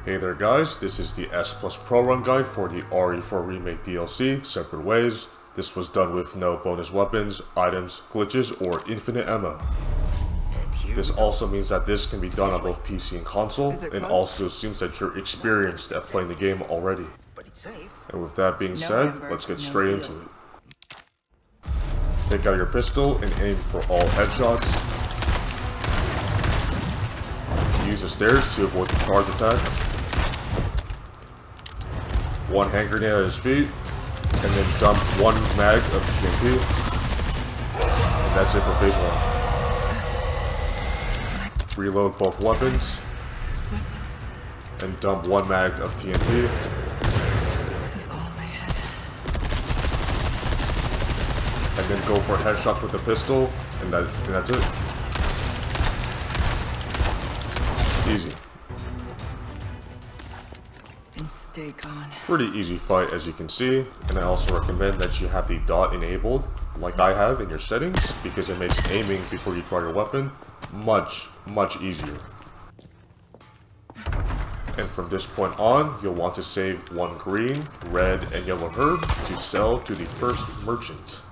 Hey there guys, this is the S Plus Pro Run guide for the RE4R Remake DLC, Separate Ways. This was done with no bonus weapons, items, glitches, or infinite ammo. This also means that this can be done on both PC and console, and also assumes that you're experienced at playing the game already. And with that being said, let's get straight into it. Take out your pistol and aim for all headshots. Use the stairs to avoid the charge attack. One hand grenade at his feet, and then dump one mag of TNT. And that's it for phase 1. Reload both weapons, and dump one mag of TNT. This is all in my head. And then go for headshots with the pistol, and that's it. Easy. And stay gone. Pretty easy fight as you can see, and I also recommend that you have the dot enabled, like I have in your settings, because it makes aiming before you draw your weapon much easier. And from this point on, you'll want to save one green, red, and yellow herb to sell to the first merchant.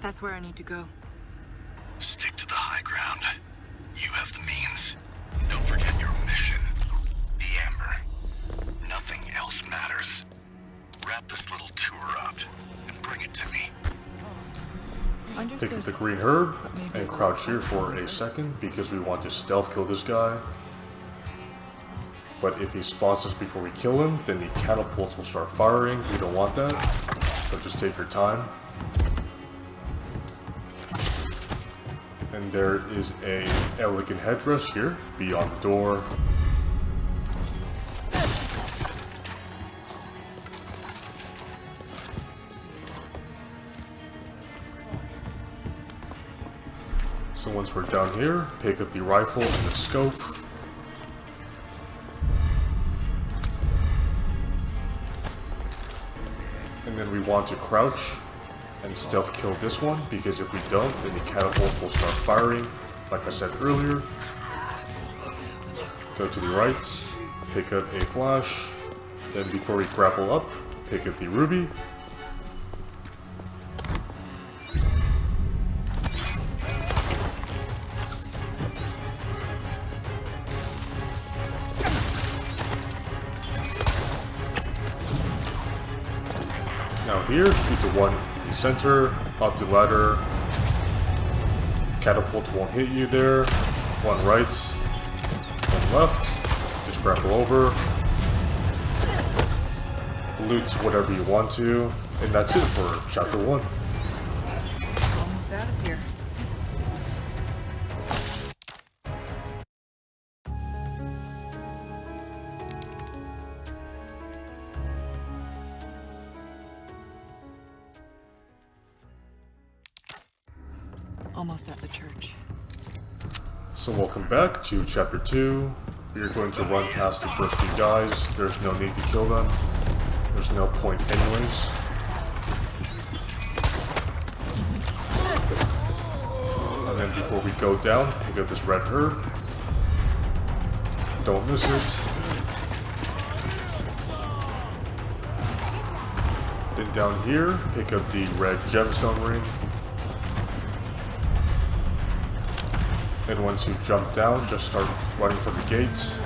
That's where I need to go. Stick to the high ground. You have the means. Don't forget your mission. The Amber. Nothing else matters. Wrap this little tour up and bring it to me. Pick up the green herb and crouch here for a second because we want to stealth kill this guy. But if he spots us before we kill him, then the catapults will start firing. We don't want that, so just take your time. And there is a elegant headdress here beyond the door. So once we're down here, pick up the rifle and the scope. And then we want to crouch and stealth kill this one, because if we don't, then the catapult will start firing, like I said earlier. Go to the right, pick up a flash, then before we grapple up, pick up the ruby. Now here, shoot the one in the center, up the ladder. Catapults won't hit you there. One right, one left. Just grapple over. Loot whatever you want to. And that's it for chapter 1. Almost out of here. Almost at the church. So welcome back to chapter 2. We are going to run past the first few guys. There's no need to kill them. There's no point anyways. And then before we go down, pick up this red herb. Don't miss it. Then down here, pick up the red gemstone ring. And once you jump down, just start running for the gates.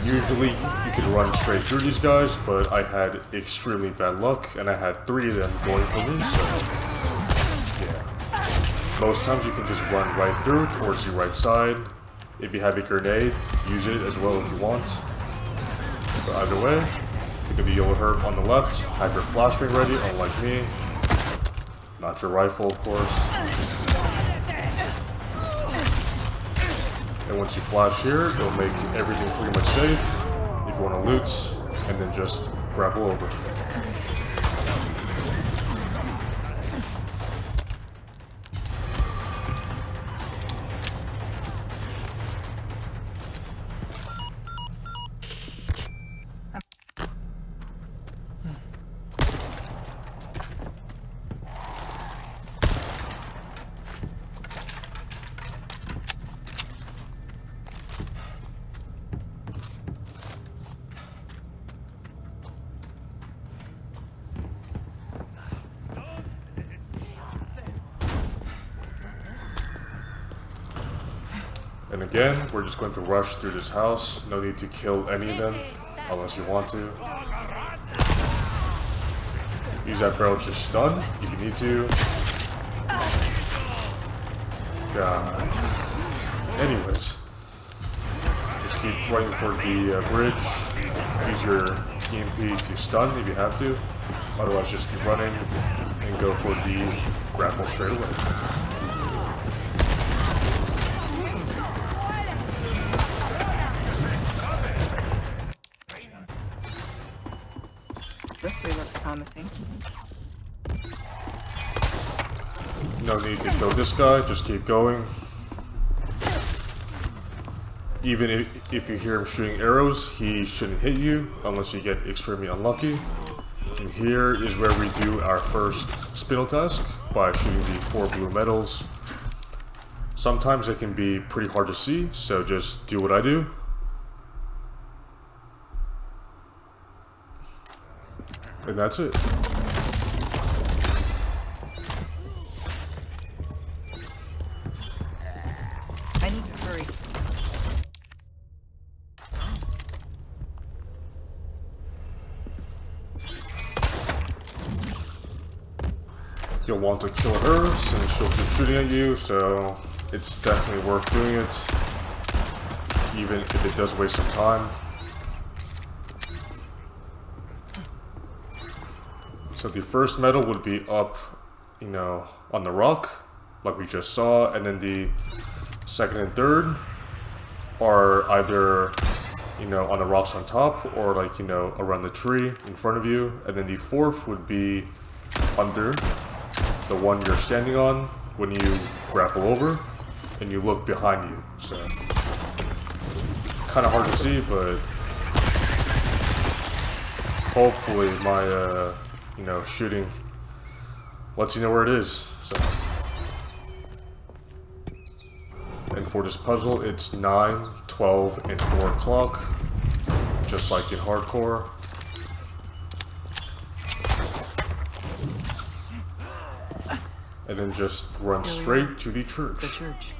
Usually, you can run straight through these guys, but I had extremely bad luck, and I had 3 of them going for me, so yeah. Most times you can just run right through towards the right side. If you have a grenade, use it as well if you want. But either way, pick up the yellow herb on the left, have your flashbang ready, unlike me. Not your rifle, of course. And once you flash here, it'll make everything pretty much safe if you want to loot, and then just grapple over. And again, we're just going to rush through this house. No need to kill any of them, unless you want to. Use that barrel to stun, if you need to. God. Anyways. Just keep running for the bridge. Use your TMP to stun if you have to. Otherwise, just keep running and go for the grapple straight away. This way looks promising. No need to kill this guy, just keep going. Even if you hear him shooting arrows, he shouldn't hit you unless you get extremely unlucky. And here is where we do our first spinel task by shooting the 4 blue medals. Sometimes it can be pretty hard to see, so just do what I do. And that's it. I need to hurry. You'll want to kill her since she'll keep shooting at you, so it's definitely worth doing it, even if it does waste some time. So the first medal would be up, you know, on the rock, like we just saw, and then the second and third are either, you know, on the rocks on top, or like, you know, around the tree in front of you, and then the fourth would be under the one you're standing on when you grapple over, and you look behind you, so kind of hard to see, but hopefully my, you know, shooting lets you know where it is. So, and for this puzzle, it's 9, 12, and 4 o'clock, just like in hardcore. And then just run straight to the church. The church.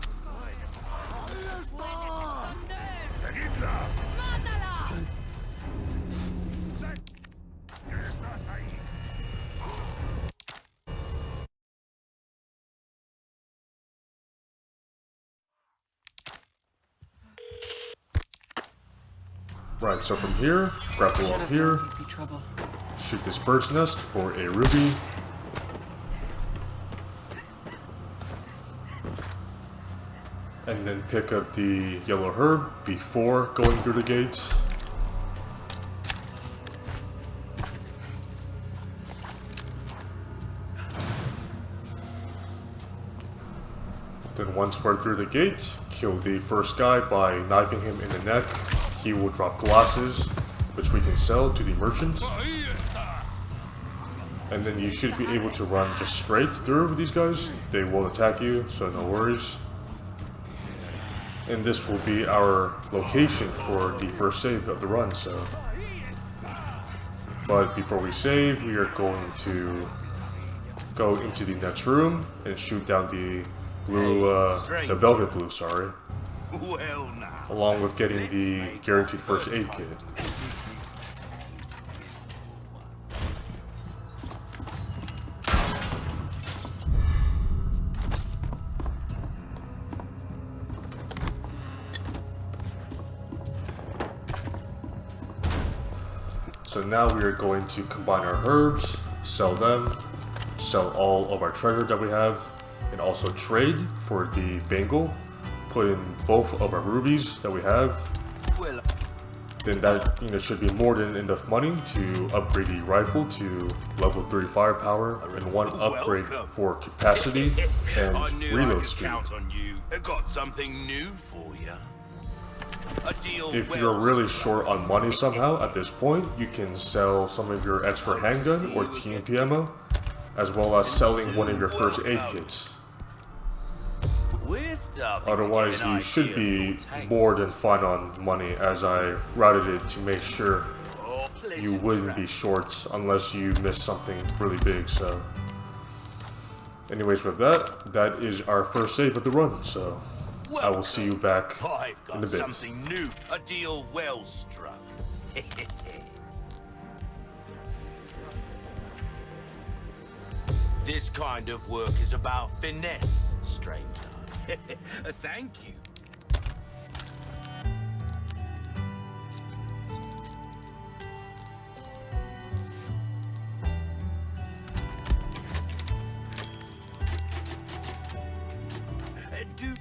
Right, so from here, grapple up here, shoot this bird's nest for a ruby. And then pick up the yellow herb before going through the gates. Then once we're through the gate, kill the first guy by knifing him in the neck. He will drop glasses, which we can sell to the merchant. And then you should be able to run just straight through these guys. They will attack you, so no worries. And this will be our location for the first save of the run, so. But before we save, we are going to go into the next room and shoot down the blue, the velvet blue, sorry. Well, now. Along with getting the guaranteed first aid kit. So now we are going to combine our herbs, sell them, sell all of our treasure that we have, and also trade for the bangle. Put in both of our rubies that we have. Then that, you know, should be more than enough money to upgrade the rifle to level 3 firepower and 1 upgrade for capacity and reload speed. I got something new for you. If you're really short on money somehow at this point, you can sell some of your extra handgun or TMP ammo, as well as selling one of your first aid kits. Otherwise, you should be more than fine on money, as I routed it to make sure you wouldn't be short unless you miss something really big, so. Anyways, with that, that is our first save of the run, so. I will see you back I've in a got bit. something new. A deal well struck. This kind of work is about finesse, stranger. Thank you. Do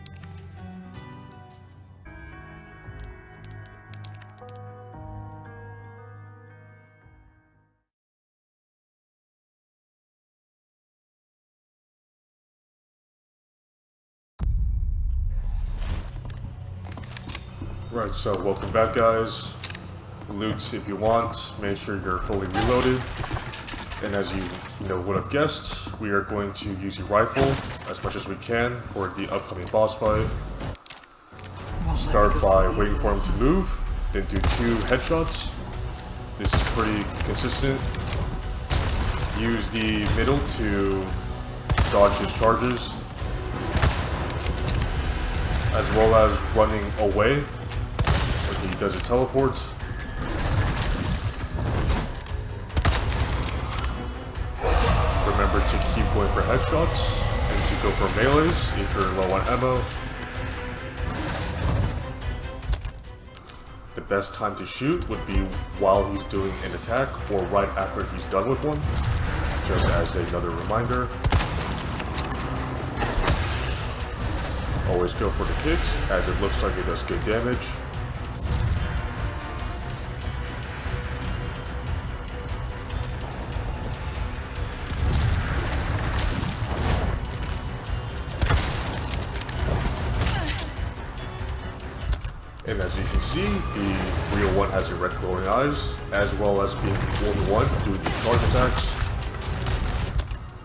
Right, so welcome back, guys. Loot if you want. Make sure you're fully reloaded. And as you would have guessed, we are going to use the rifle as much as we can for the upcoming boss fight. Start by waiting for him to move, then do 2 headshots. This is pretty consistent. Use the middle to dodge his charges, as well as running away when he does his teleports. Remember to keep going for headshots and to go for melees if you're low on ammo. The best time to shoot would be while he's doing an attack or right after he's done with one, just as another reminder. Always go for the kicks, as it looks like it does good damage. And as you can see, the real one has a red glowing eyes, as well as being the only one doing the charge attacks.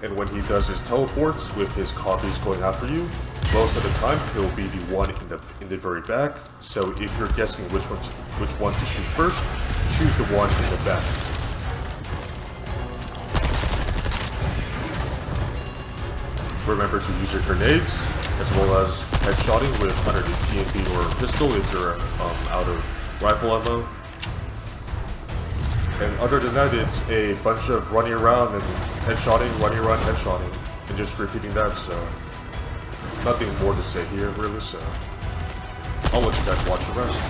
And when he does his teleports with his copies going after you, most of the time he'll be the one in the very back. So if you're guessing which one to shoot first, choose the one in the back. Remember to use your grenades, as well as headshotting with either the TNT or pistol if you're out of rifle ammo. And other than that, it's a bunch of running around and headshotting, running around, headshotting, and just repeating that, so nothing more to say here, really, so I'll let you guys watch the rest.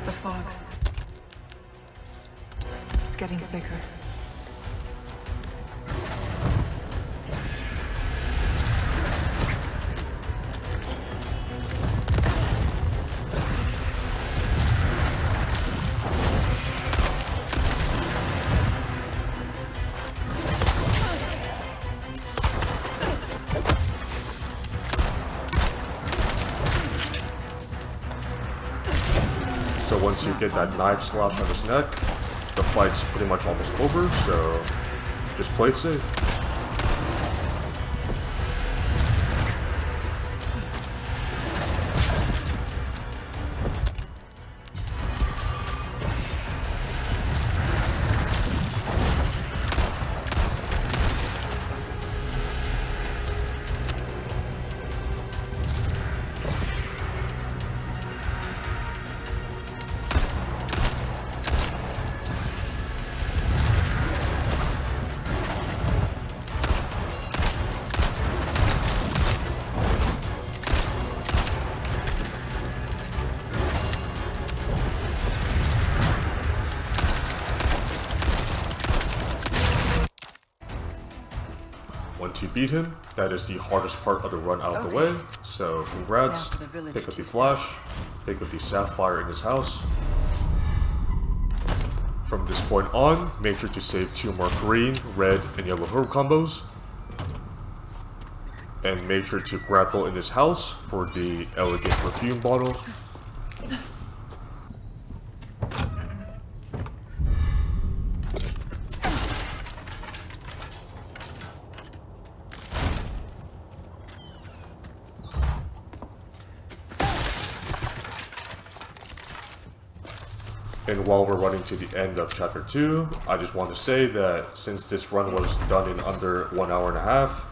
The fog. It's getting thicker. So once you get that knife slash on his neck, the fight's pretty much almost over, so just play it safe. Once you beat him, that is the hardest part of the run out of the way, so congrats. Now for the village Pick up the kids. flash, pick up the sapphire in his house. From this point on, make sure to save 2 more green, red, and yellow herb combos. And make sure to grapple in his house for the elegant perfume bottle. And while we're running to the end of chapter 2, I just want to say that since this run was done in under 1 hour and a half,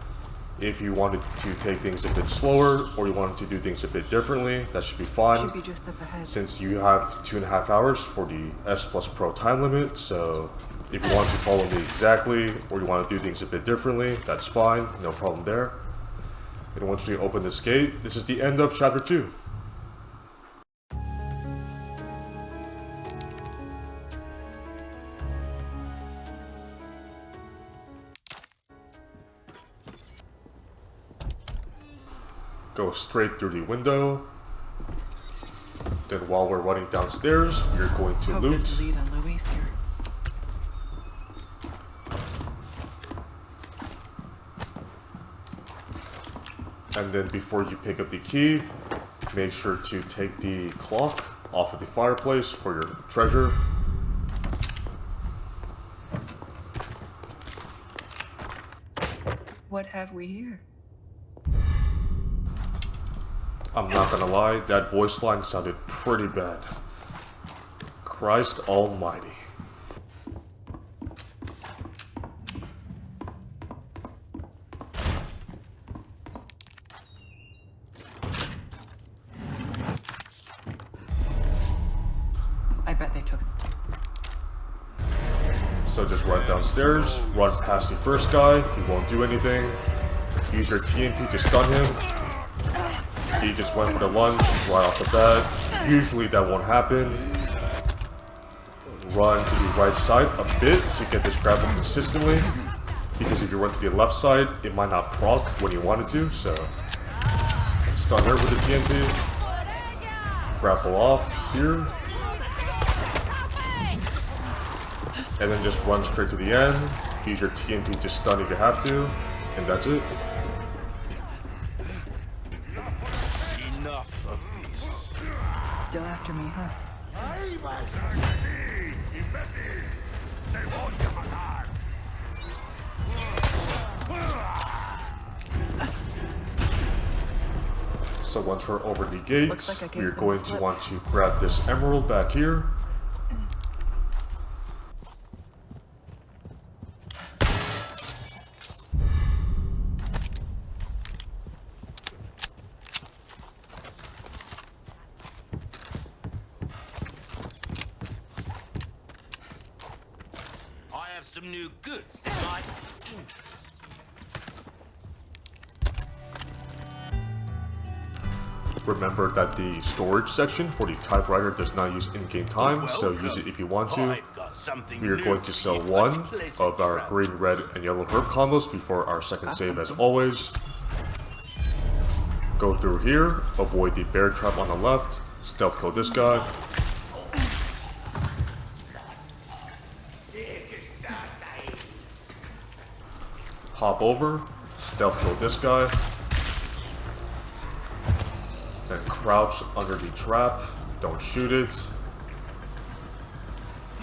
if you wanted to take things a bit slower or you wanted to do things a bit differently, that should be fine. Should be just up ahead. Since you have 2.5 hours for the S Plus Pro time limit, so if you want to follow me exactly or you want to do things a bit differently, that's fine, no problem there. And once we open this gate, this is the end of chapter 2. Go straight through the window. Then while we're running downstairs, we're going to Hope loot. there's a lead on Louise here. And then before you pick up the key, make sure to take the clock off of the fireplace for your treasure. What have we here? I'm not gonna lie, that voice line sounded pretty bad. Christ almighty. I bet they took it. So just run downstairs, run past the first guy, he won't do anything. Use your TNT to stun him. He just went for the lunge right off the bat. Usually that won't happen. Run to the right side a bit to get this grapple consistently. Because if you run to the left side, it might not proc when you want it to, so stun her with the TNT. Grapple off here. And then just run straight to the end. Use your TNT to stun if you have to. And that's it. Enough of this. Still after me, huh? So once we're over the gates, Looks like I gave we're them going a to slip. want to grab this emerald back here. I have some new goods that might interest. Remember that the storage section for the typewriter does not use in-game time, so use it if you want to. I've got something We are new going to for sell you. one Pleasant of our travel. green, red, and yellow herb combos before our second save as always. Go through here, avoid the bear trap on the left, stealth kill this guy. Hop over, stealth kill this guy. Then crouch under the trap, don't shoot it.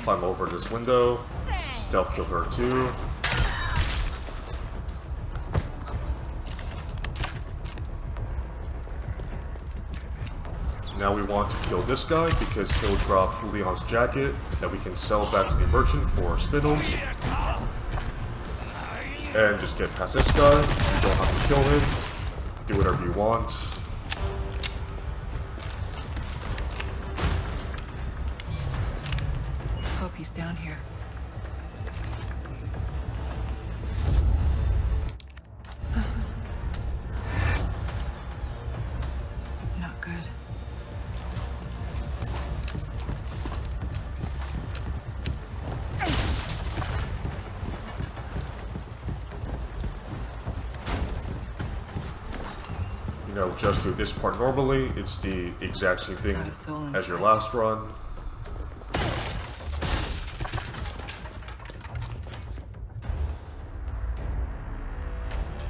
Climb over this window, stealth kill her too. Now we want to kill this guy because he'll drop Leon's jacket that we can sell back to the merchant for spindles. And just get past this guy. You don't have to kill him. Do whatever you want. Hope he's down here. Not good. You know, just do this part normally. It's the exact same thing Got a soul as your inside. last run.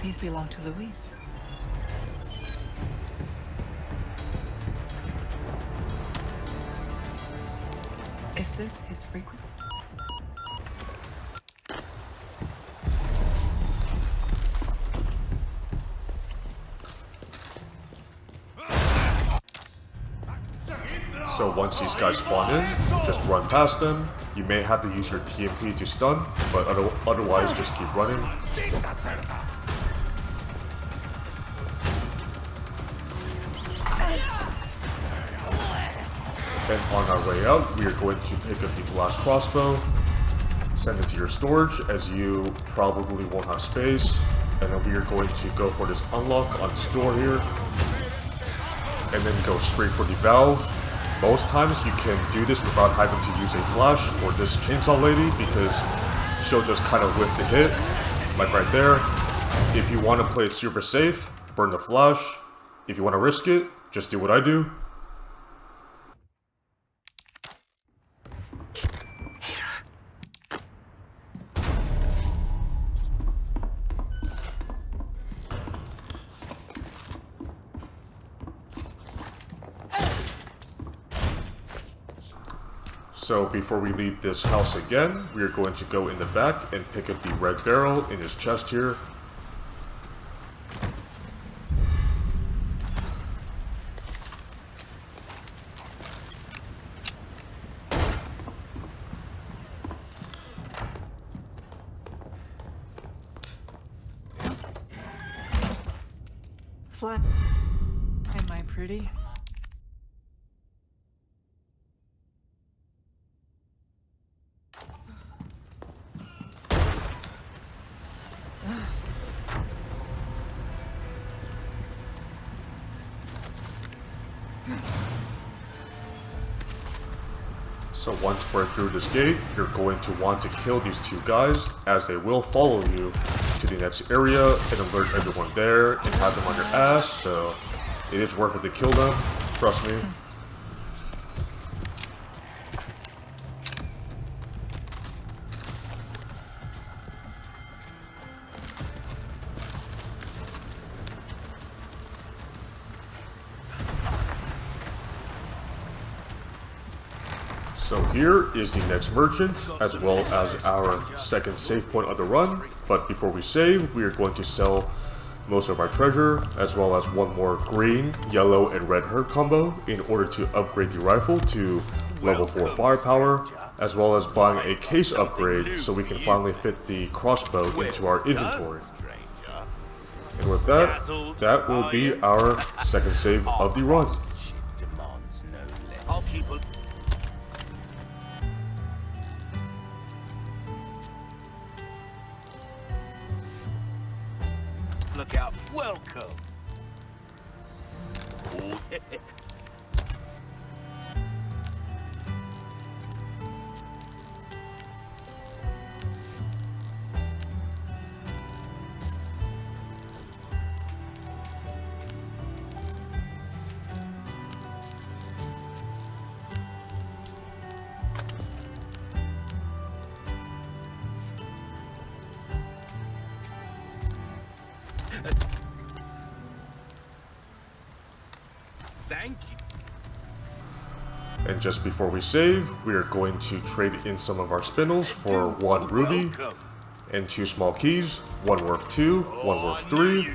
These belong to Louise. Is this his frequent? So once these guys spawn in, just run past them. You may have to use your TMP to stun, but otherwise just keep running. And on our way out, we are going to pick up the blast crossbow, send it to your storage as you probably won't have space, and then we are going to go for this unlock on this door here, and then go straight for the valve. Most times you can do this without having to use a flash for this chainsaw lady because she'll just kind of whip the hit, like right there. If you want to play it super safe, burn the flash. If you want to risk it, just do what I do. So before we leave this house again, we are going to go in the back and pick up the red barrel in his chest here. Flat. Am I pretty? So once we're through this gate, you're going to want to kill these two guys, as they will follow you to the next area and alert everyone there and have them on your ass, so it is worth it to kill them, trust me. So here is the next merchant, as well as our second save point of the run, but before we save, we are going to sell most of our treasure, as well as one more green, yellow, and red herb combo in order to upgrade the rifle to level 4 firepower, as well as buying a case upgrade so we can finally fit the crossbow into our inventory. And with that, that will be our second save of the run. Look out. Welcome. Thank you. And just before we save, we are going to trade in some of our spindles for 1 ruby and 2 small keys, one worth 2, one worth 3,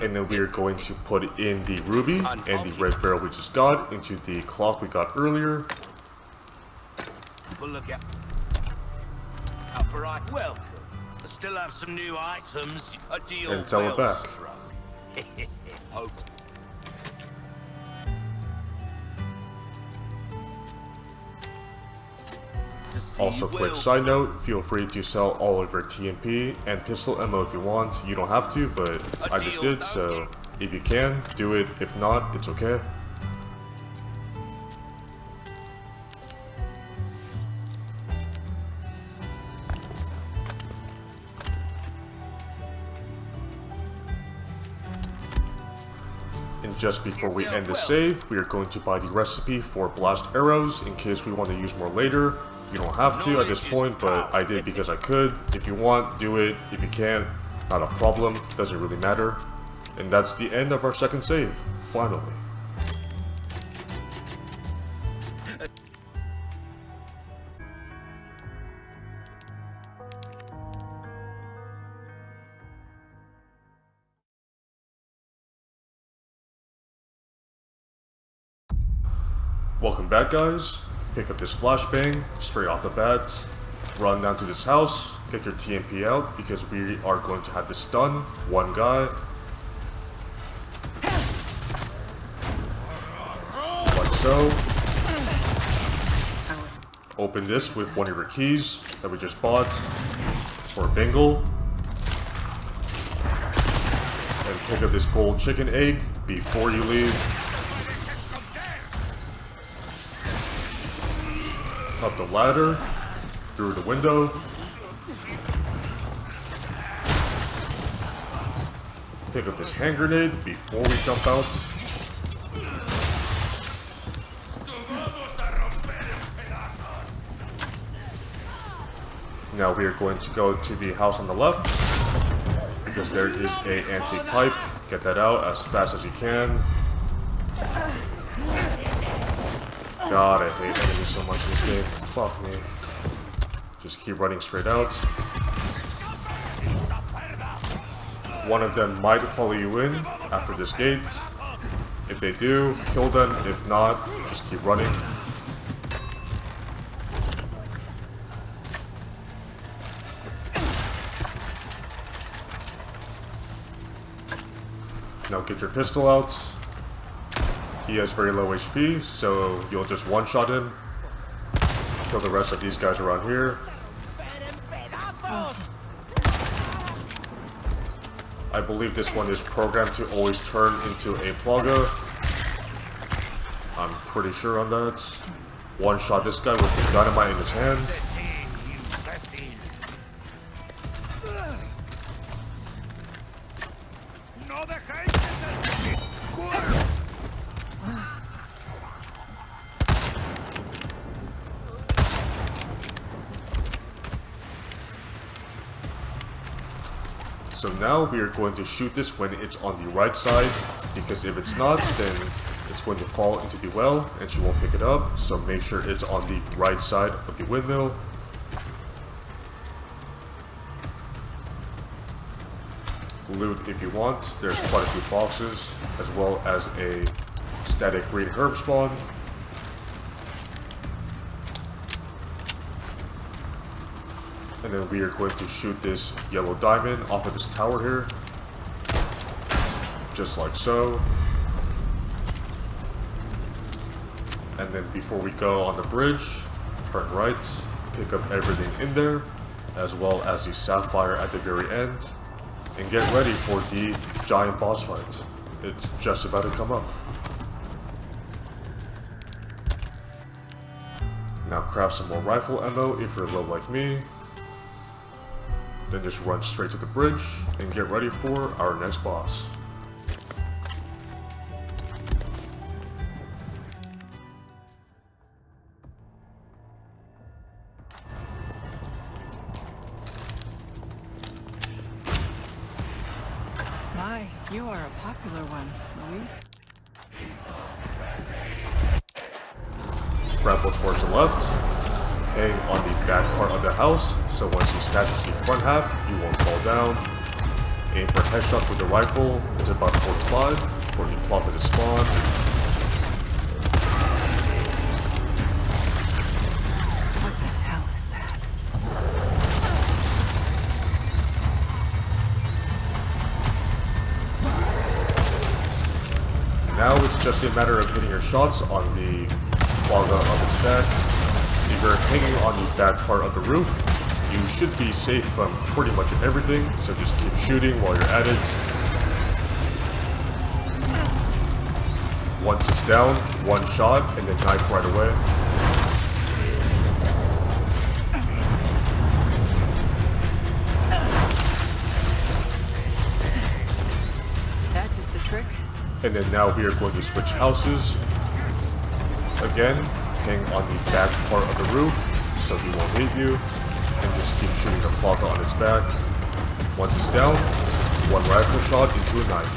and then we are going to put in the ruby and the red barrel we just got into the clock we got earlier. Look out. For right. Welcome. I still have some new items. A deal And sell it back. Hope. Also, quick side note, feel free to sell all of your TMP and pistol ammo if you want. You don't have to, but I just did, so if you can, do it. If not, it's okay. And just before we end the save, we are going to buy the recipe for blast arrows in case we want to use more later. You don't have to at this point, but I did because I could. If you want, do it. If you can't, not a problem. Doesn't really matter. And that's the end of our second save, finally. Welcome back, guys. Pick up this flashbang straight off the bat. Run down to this house. Get your TMP out because we are going to have to stun one guy. Like so. Open this with one of your keys that we just bought for a bingle. And pick up this gold chicken egg before you leave. Up the ladder, through the window. Pick up this hand grenade before we jump out. Now we are going to go to the house on the left because there is a antique pipe. Get that out as fast as you can. God, I hate enemies so much in this game. Fuck me. Just keep running straight out. One of them might follow you in after this gate. If they do, kill them. If not, just keep running. Now get your pistol out. He has very low HP, so you'll just one-shot him. Kill the rest of these guys around here. I believe this one is programmed to always turn into a Plaga. I'm pretty sure on that. One-shot this guy with the dynamite in his hand. So now we are going to shoot this when it's on the right side, because if it's not, then it's going to fall into the well and she won't pick it up. So make sure it's on the right side of the windmill. Loot if you want. There's quite a few boxes, as well as a static green herb spawn. And then we are going to shoot this yellow diamond off of this tower here. Just like so. And then before we go on the bridge, turn right, pick up everything in there, as well as the sapphire at the very end. And get ready for the giant boss fight. It's just about to come up. Now craft some more rifle ammo if you're low like me. Then just run straight to the bridge and get ready for our next boss. My, you are a popular one, Luis. Grapple towards the left, hang on the back part of the house, so once he snatches the front half, you won't fall down. Aim for headshots with the rifle, it's about 45, before you plop at the spawn. What the hell is that? Now it's just a matter of hitting your shots on the plaga of its back. If you're hanging on the back part of the roof, you should be safe from pretty much everything, so just keep shooting while you're at it. Once it's down, one shot, and then knife right away. That did the trick. And then now we are going to switch houses. Again, hang on the back part of the roof, so he won't hit you. And just keep shooting the plaga on its back. Once it's down, one rifle shot into a knife.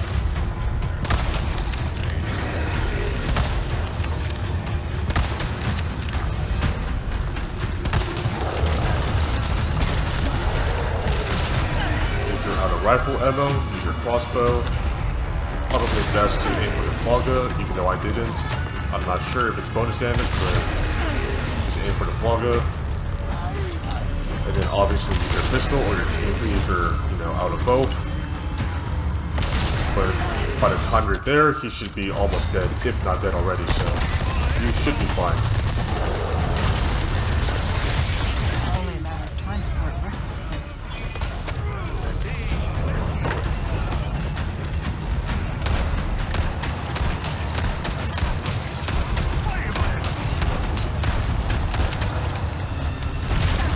If you're out of rifle ammo, use your crossbow. Probably best to aim for the plaga, even though I didn't. I I'm not sure if it's bonus damage, but just aim for the Plaga. And then obviously use your pistol or your TNT if you're, you know, out of both. But by the time you're there, he should be almost dead, if not dead already, so you should be fine. Only a matter of time before it wrecks the place.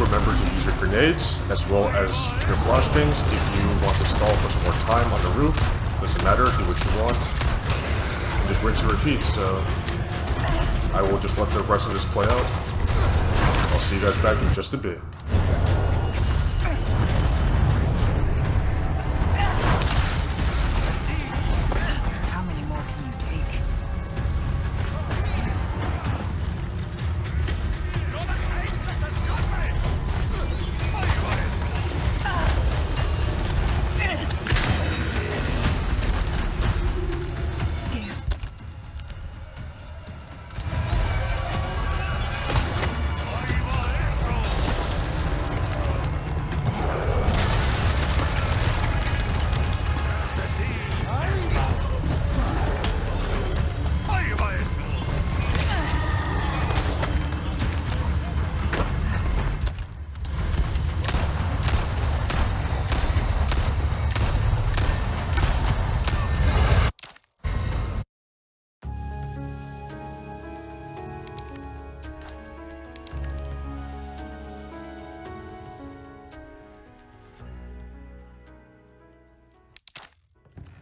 Remember to use your grenades, as well as your flashbangs if you want to stall for some more time on the roof. Doesn't matter, do what you want. And just rinse and repeat, so I will just let the rest of this play out. I'll see you guys back in just a bit. How many more can you take?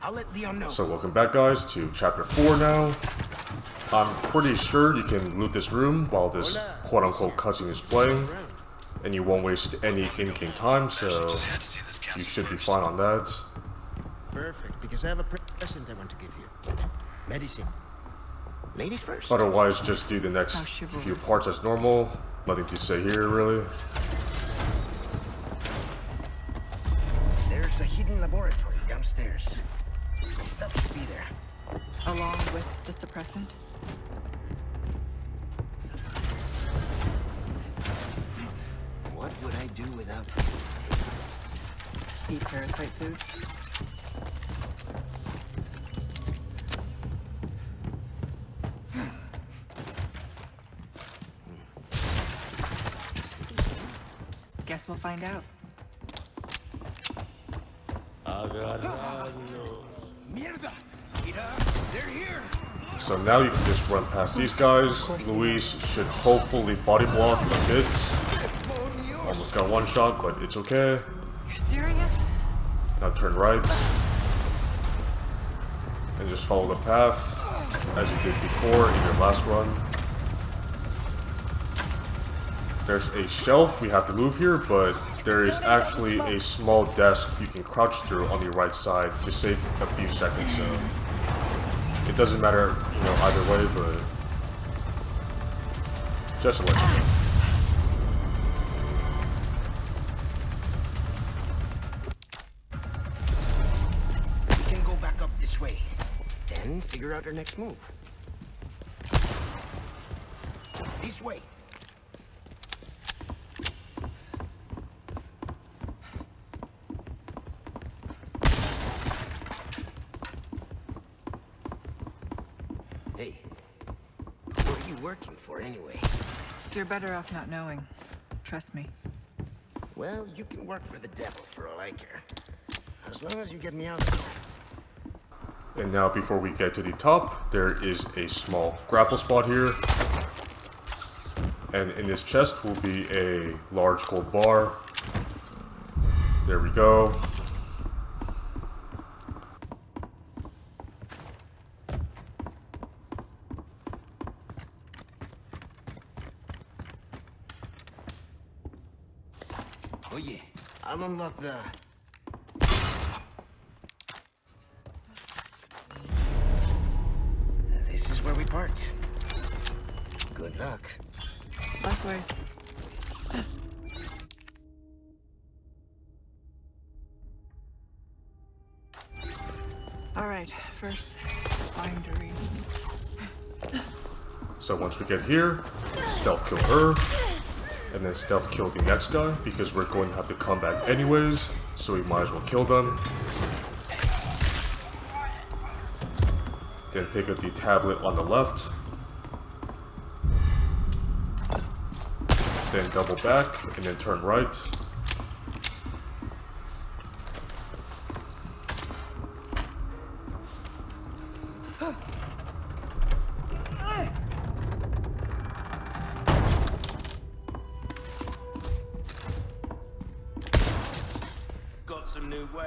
I'll let Leon know. So welcome back guys to chapter 4 now. I'm pretty sure you can loot this room while this quote-unquote cutscene is playing. And you won't waste any in-game time, so you should be fine on that. Perfect, because I have a present I want to give you. Medicine. Ladies first. Otherwise, just do the next How chivalrous. few parts as normal. Nothing to say here, really. There's a hidden laboratory downstairs. This stuff should be there. Along with the suppressant? What would I do without... Eat parasite food? Guess we'll find out. Mierda! Mira, they're here! So now you can just run past these guys. Luis should hopefully body block a bit. Almost got one shot, but it's okay. You're serious? Now turn right. And just follow the path, as you did before in your last run. There's a shelf we have to move here, but there is actually a small desk you can crouch through on the right side to save a few seconds, so it doesn't matter, you know, either way, but just to let you know. We can go back up this way. Then figure out our next move. This way. Hey, who are you working for anyway? You're better off not knowing. Trust me. Well, you can work for the devil for all I care. As long as you get me out of here. And now before we get to the top, there is a small grapple spot here. And in this chest will be a large gold bar. There we go. Oh yeah, I'll unlock the... This is where we part. Good luck. Likewise. All right, first, bindery. So once we get here, stealth kill her, and then stealth kill the next guy, because we're going to have to come back anyways, so we might as well kill them. Then pick up the tablet on the left. Then double back, and then turn right.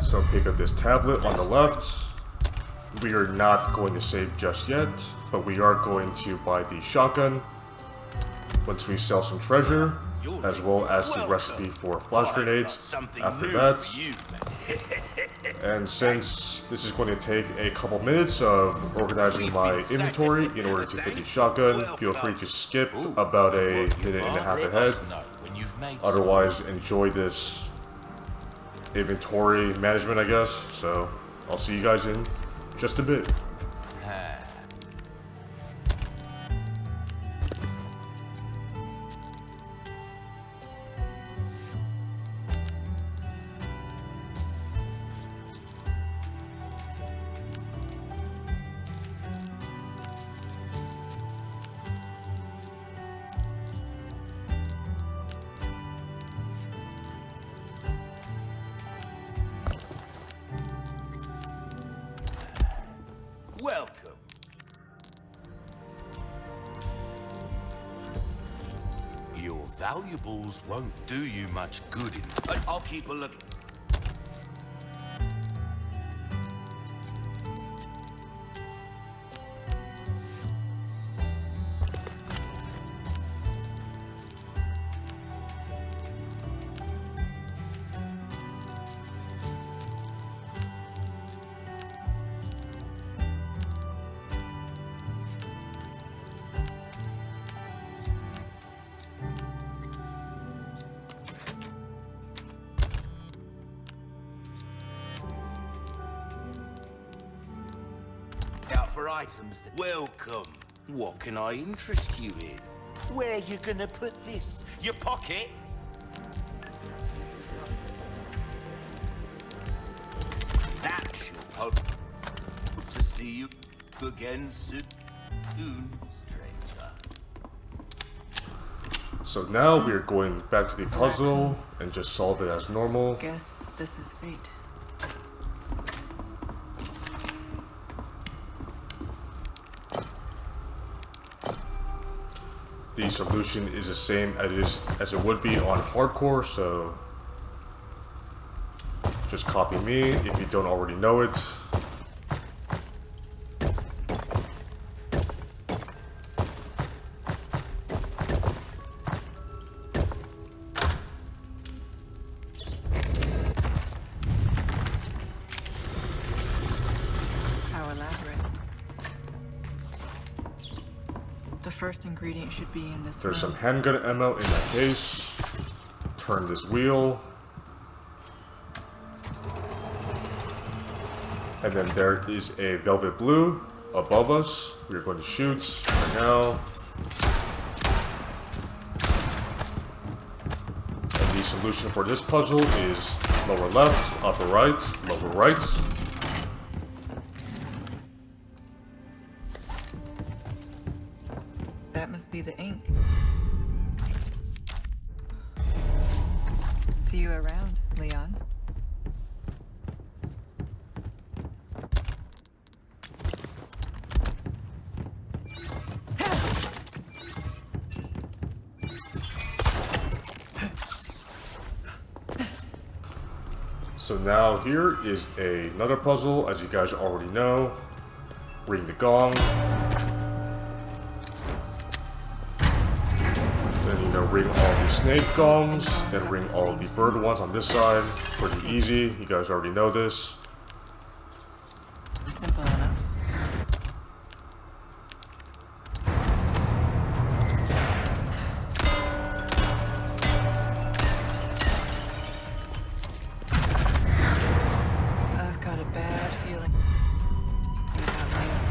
So pick up this tablet on the left. We are not going to save just yet, but we are going to buy the shotgun once we sell some treasure, as well as the recipe for flash grenades after that. And since this is going to take a couple minutes of organizing my inventory in order to fit the shotgun, feel free to skip about a minute and a half ahead. Otherwise, enjoy this inventory management, I guess. So I'll see you guys in just a bit. Welcome. Your valuables won't do you much good in... I'll keep a look. Out for items that... Welcome. What can I interest you in? Where you gonna put this? Your pocket? That should hope to see you again soon, stranger. So now we are going back to the puzzle and just solve it as normal. Guess this is fate. The solution is the same as it would be on hardcore, so just copy me if you don't already know it. How elaborate. The first ingredient should be in this There's some room. handgun ammo in that case. Turn this wheel. And then there is a velvet blue above us. We're going to shoot right now. And the solution for this puzzle is lower left, upper right, lower right. That must be the ink. See you around, Leon. So now here is another puzzle, as you guys already know. Ring the gong. Then, you know, ring all the snake gongs. Then ring all the bird ones on this side. Pretty easy. You guys already know this. Simple enough. I've got a bad feeling about this.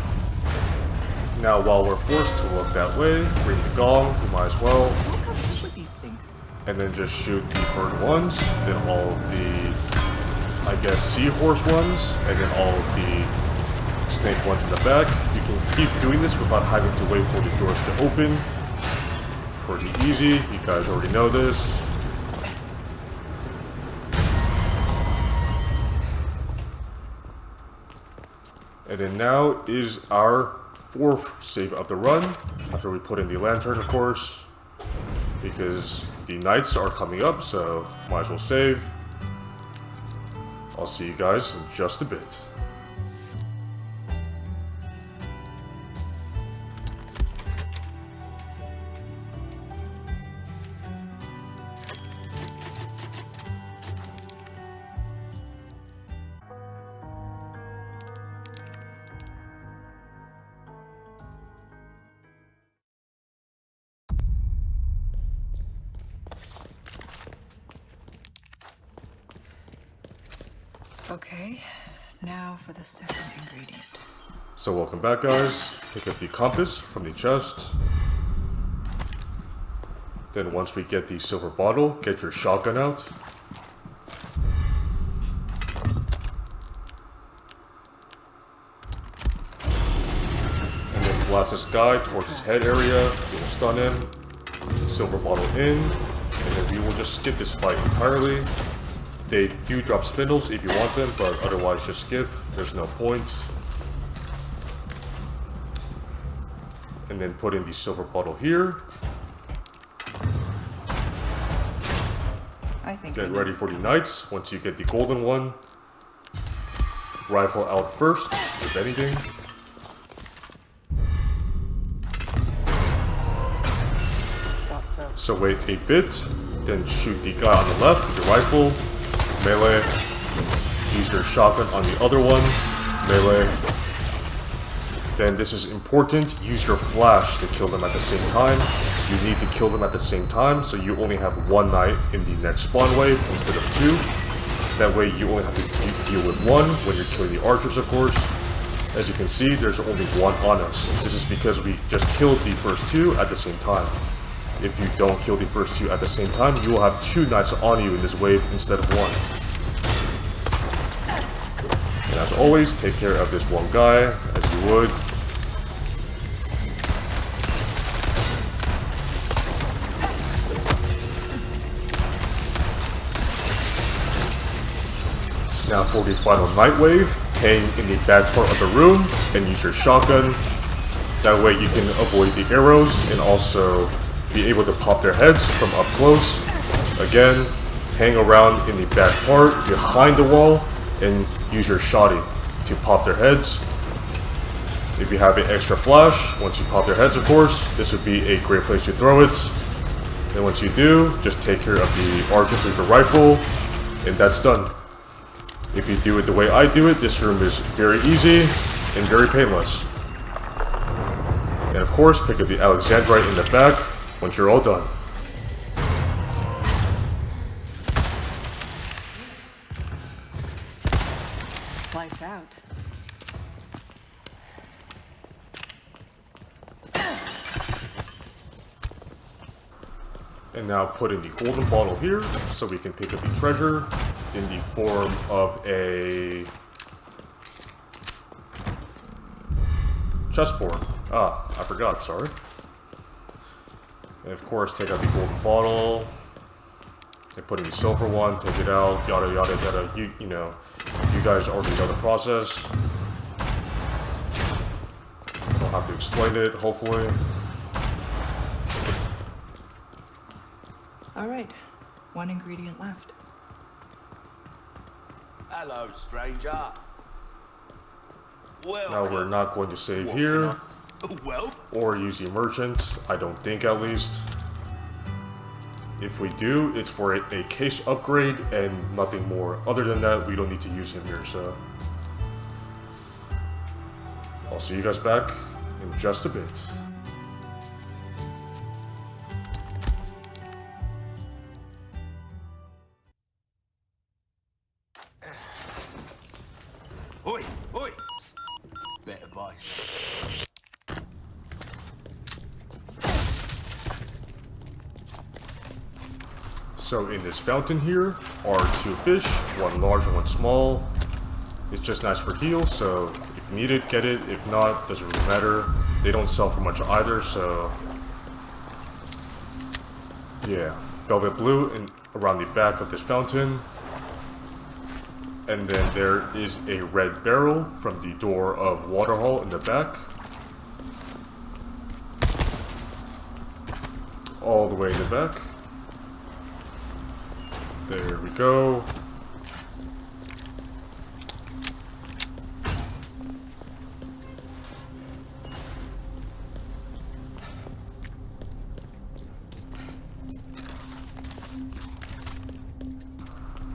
Now while we're forced to look that way, ring the gong, we might as well. What comes up with these things? And then just shoot the bird ones, then all of the, I guess, seahorse ones, and then all of the snake ones in the back. You can keep doing this without having to wait for the doors to open. Pretty easy, you guys already know this. And then now is our 4th save of the run, after we put in the lantern, of course, because the nights are coming up, so might as well save. I'll see you guys in just a bit. Okay, now for the second ingredient. So welcome back, guys. Pick up the compass from the chest. Then once we get the silver bottle, get your shotgun out. And then blast this guy towards his head area. We will stun him. Silver bottle in. And then we will just skip this fight entirely. They do drop spindles if you want them, but otherwise just skip. There's no point. And then put in the silver bottle here. I think Get ready for the knights. Once you get the golden one, rifle out first, if anything. Thought so. So wait a bit, then shoot the guy on the left with your rifle, melee. Use your shotgun on the other one, melee. Then this is important, use your flash to kill them at the same time. You need to kill them at the same time, so you only have one knight in the next spawn wave instead of 2. That way you only have to deal with 1 when you're killing the archers, of course. As you can see, there's only 1 on us. This is because we just killed the first 2 at the same time. If you don't kill the first 2 at the same time, you will have 2 knights on you in this wave instead of 1. And as always, take care of this one guy, as you would. Now for the final night wave, hang in the back part of the room and use your shotgun. That way you can avoid the arrows and also be able to pop their heads from up close. Again, hang around in the back part behind the wall and use your shotty to pop their heads. If you have an extra flash, once you pop their heads, of course, this would be a great place to throw it. And once you do, just take care of the archers with your rifle, and that's done. If you do it the way I do it, this room is very easy and very painless. And of course, pick up the Alexandrite in the back once you're all done. Lights out. And now put in the golden bottle here, so we can pick up the treasure in the form of a chessboard. Ah, I forgot, sorry. And of course, take out the golden bottle, and put in the silver one, take it out, yada yada yada. You know, you guys already know the process. I don't have to explain it, hopefully. Alright, 1 ingredient left. Hello, stranger. Well, Now we're not going to save here, well, or use the merchant, I don't think at least. If we do, it's for a case upgrade and nothing more. Other than that, we don't need to use him here, so. I'll see you guys back in just a bit. oi, oi. Better buy some. So in this fountain here are 2 fish, one large and one small. It's just nice for heals, so if you need it, get it. If not, doesn't really matter. They don't sell for much either, so yeah. Velvet blue and around the back of this fountain. And then there is a red barrel from the door of Waterhall in the back. All the way in the back. There we go.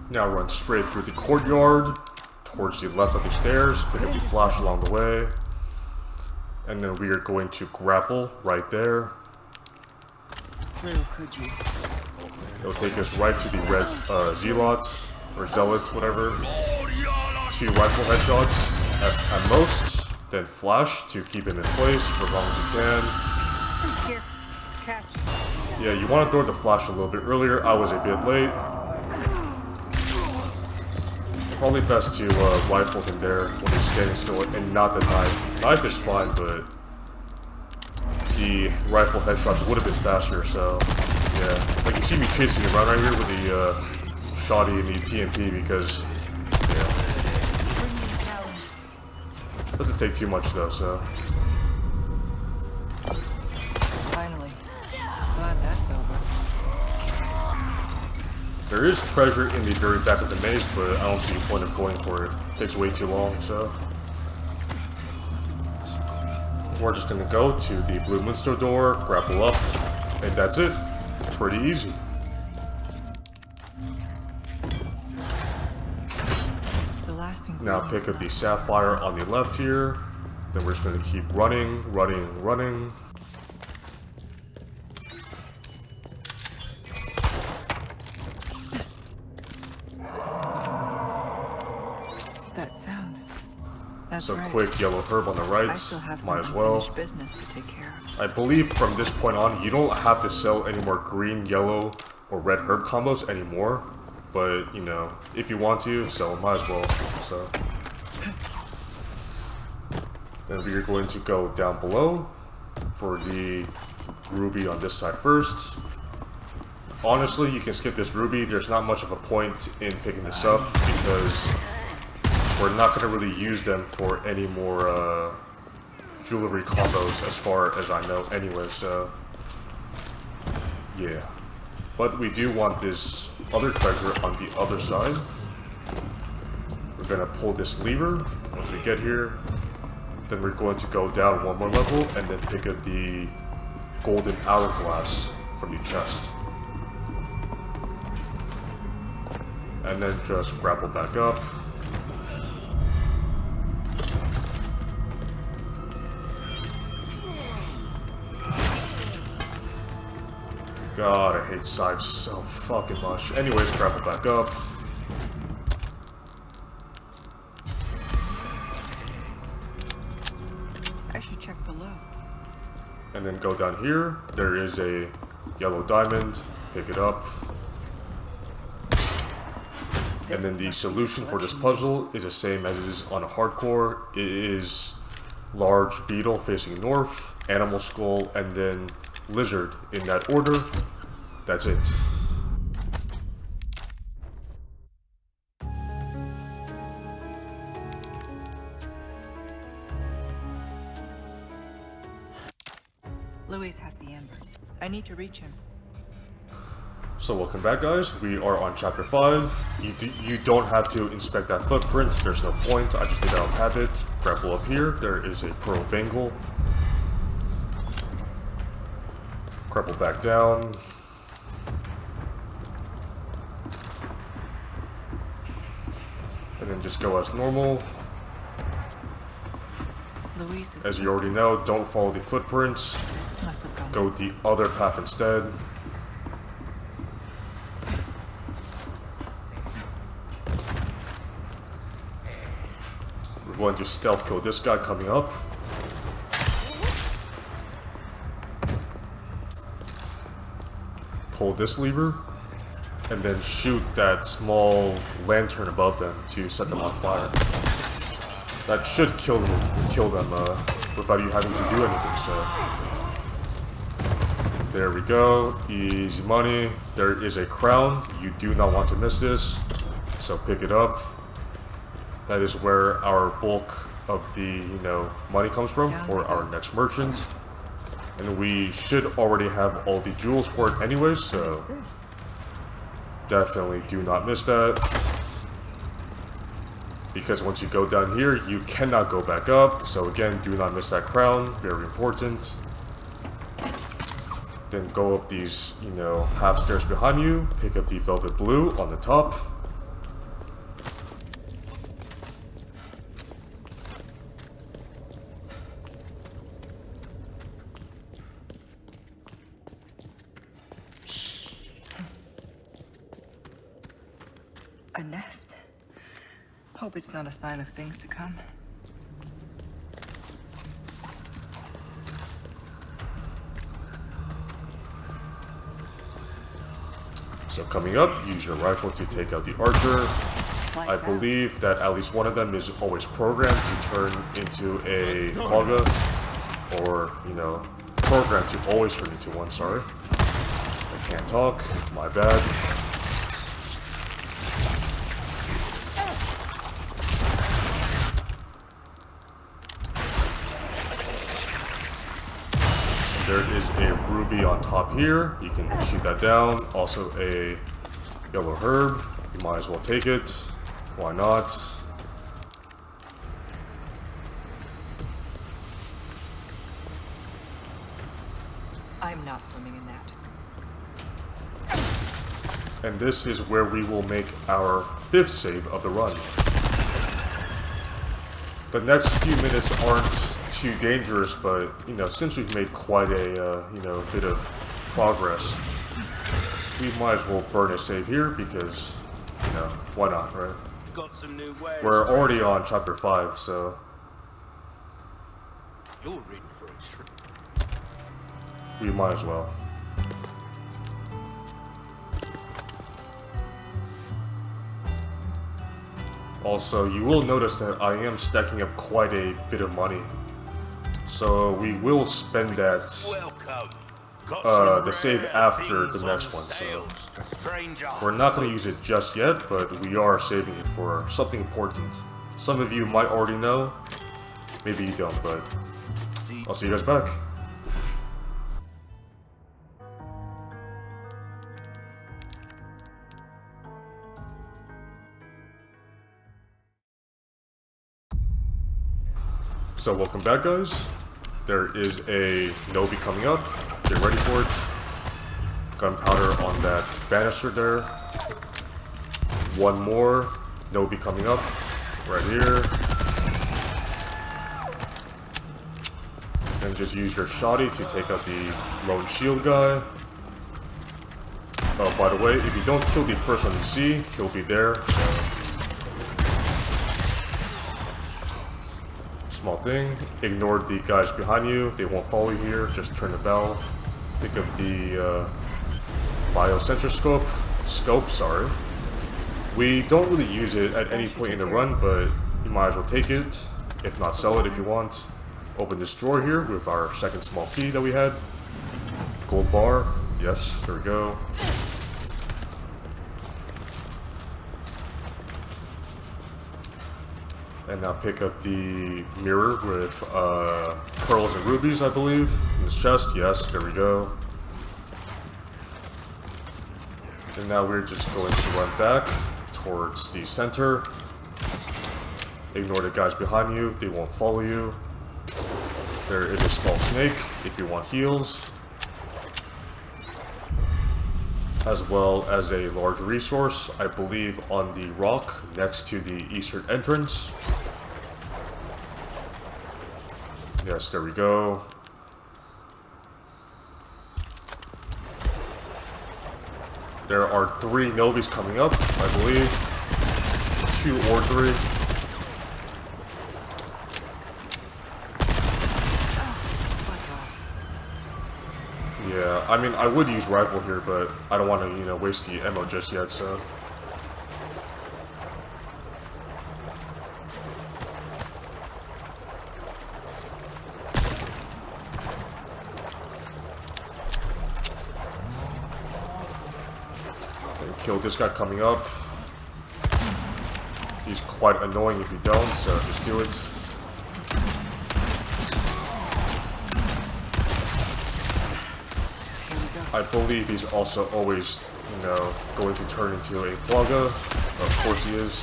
Now run straight through the courtyard, towards the left of the stairs, pick up the flash along the way, and then we are going to grapple right there. Could you? It'll take us right to the red zealots, or zealots, whatever. 2 rifle headshots at most, then flash to keep him in place for as long as you can. Here, catch. Yeah, you want to throw the flash a little bit earlier. I was a bit late. Probably best to rifle him there when he's standing still and not the knife. Knife is fine, but the rifle headshots would have been faster, so yeah. Like you see me chasing him around right here with the shoddy and the TNT because, yeah. Doesn't take too much though, so. Finally. Glad that's over. There is treasure in the very back of the maze, but I don't see the point of going for it. It takes way too long, so. We're just gonna go to the Blue Moonstone door, grapple up, and that's it. Pretty easy. The last Now pick up the sapphire on the left here. Then we're just gonna keep running, running, running. That sound. That's So right. quick yellow herb on the right, I still have some might as well. unfinished business to take care of. I believe from this point on, you don't have to sell any more green, yellow, or red herb combos anymore. But, you know, if you want to, sell them, might as well. So. Then we are going to go down below for the ruby on this side first. Honestly, you can skip this ruby. There's not much of a point in picking this up because we're not going to really use them for any more jewelry combos as far as I know anyway, so yeah. But we do want this other treasure on the other side. We're going to pull this lever once we get here. Then we're going to go down one more level and then pick up the golden hourglass from the chest. And then just grapple back up. God, I hate scythes so fucking much. Anyways, grapple back up. I should check below. And then go down here. There is a yellow diamond. Pick it up. And then the solution for this puzzle is the same as it is on a hardcore. It is large beetle facing north, animal skull, and then lizard in that order. That's it. Louis has the amber. I need to reach him. So welcome back, guys. We are on chapter 5. You don't have to inspect that footprint. There's no point. I just did out of habit. Grapple up here. There is a pearl bangle. Grapple back down. And then just go as normal. Louise is As you already know, don't follow the footprints. must have gone Go the other path instead. We're going to stealth kill this guy coming up. Pull this lever. and then shoot that small lantern above them to set them on fire. That should kill them without you having to do anything, so... There we go, easy money. There is a crown, you do not want to miss this, so pick it up. That is where our bulk of the, money comes from for our next merchant. And we should already have all the jewels for it anyway, so definitely do not miss that. Because once you go down here, you cannot go back up. So again, do not miss that crown, very important. Then go up these, half stairs behind you, pick up the velvet blue on the top. A nest. Hope it's not a sign of things to come. So coming up, use your rifle to take out the archer. I believe that at least one of them is always programmed to turn into a Hogga, or, programmed to always turn into one, sorry. I can't talk, my bad. There is a ruby on top here. You can shoot that down. Also a yellow herb. You might as well take it. Why not? I'm not swimming in that. And this is where we will make our 5th save of the run. The next few minutes aren't too dangerous, but since we've made quite a bit of progress, we might as well burn a save here because why not, right? Got some new wares. We're already on chapter 5, so You're in for a treat. we might as well. Also, you will notice that I am stacking up quite a bit of money. So we will spend that, the save after the next one, so we're not going to use it just yet, but we are saving it for something important. Some of you might already know, maybe you don't, but I'll see you guys back. So welcome back, guys. There is a Novi coming up. Get ready for it. Gunpowder on that banister there. One more Novi coming up right here. And just use your shoddy to take out the lone shield guy. Oh, by the way, if you don't kill the first one you see, he'll be there. So small thing. Ignore the guys behind you. They won't follow you here. Just turn the valve. Pick up the biocenter scope. Sorry. We don't really use it at any point in the run, but you might as well take it. If not, sell it if you want. Open this drawer here with our second small key that we had. Gold bar. Yes, there we go. And now pick up the mirror with pearls and rubies, I believe, in this chest. Yes, there we go. And now we're just going to run back towards the center. Ignore the guys behind you, they won't follow you. There is a small snake if you want heals. As well as a large resource, I believe, on the rock next to the eastern entrance. Yes, there we go. There are 3 Novis coming up, I believe. 2 or 3. Yeah, I mean, I would use rifle here, but I don't want to, you know, waste the ammo just yet, so. And kill this guy coming up. He's quite annoying if you don't, so just do it. I believe he's also always, you know, going to turn into a Plaga. Of course he is.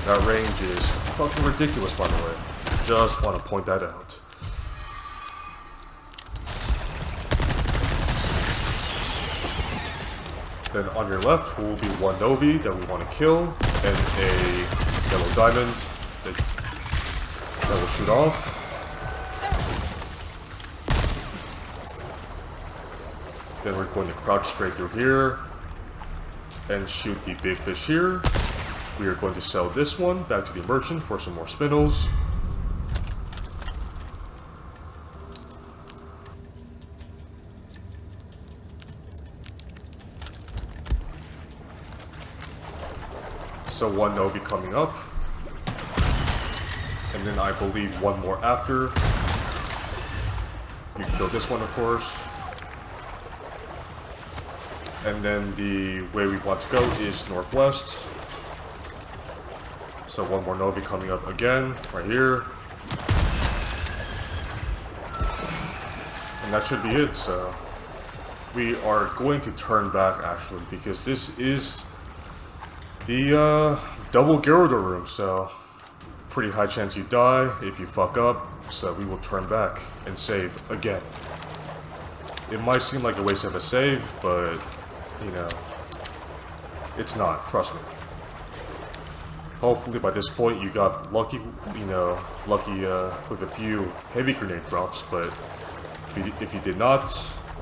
That range is fucking ridiculous, by the way. Just want to point that out. Then on your left will be one Novi that we want to kill, and a yellow diamond that will shoot off. Then we're going to crouch straight through here and shoot the big fish here. We are going to sell this one back to the merchant for some more spindles. So one Novi coming up. And then I believe one more after. You kill this one, of course. And then the way we want to go is northwest. So one more Novi coming up again, right here. And that should be it, so. We are going to turn back, actually, because this is the double garador room, so pretty high chance you die if you fuck up, so we will turn back and save again. It might seem like a waste of a save, but you know, it's not, trust me. Hopefully by this point you got lucky, you know, with a few heavy grenade drops, but if you did not,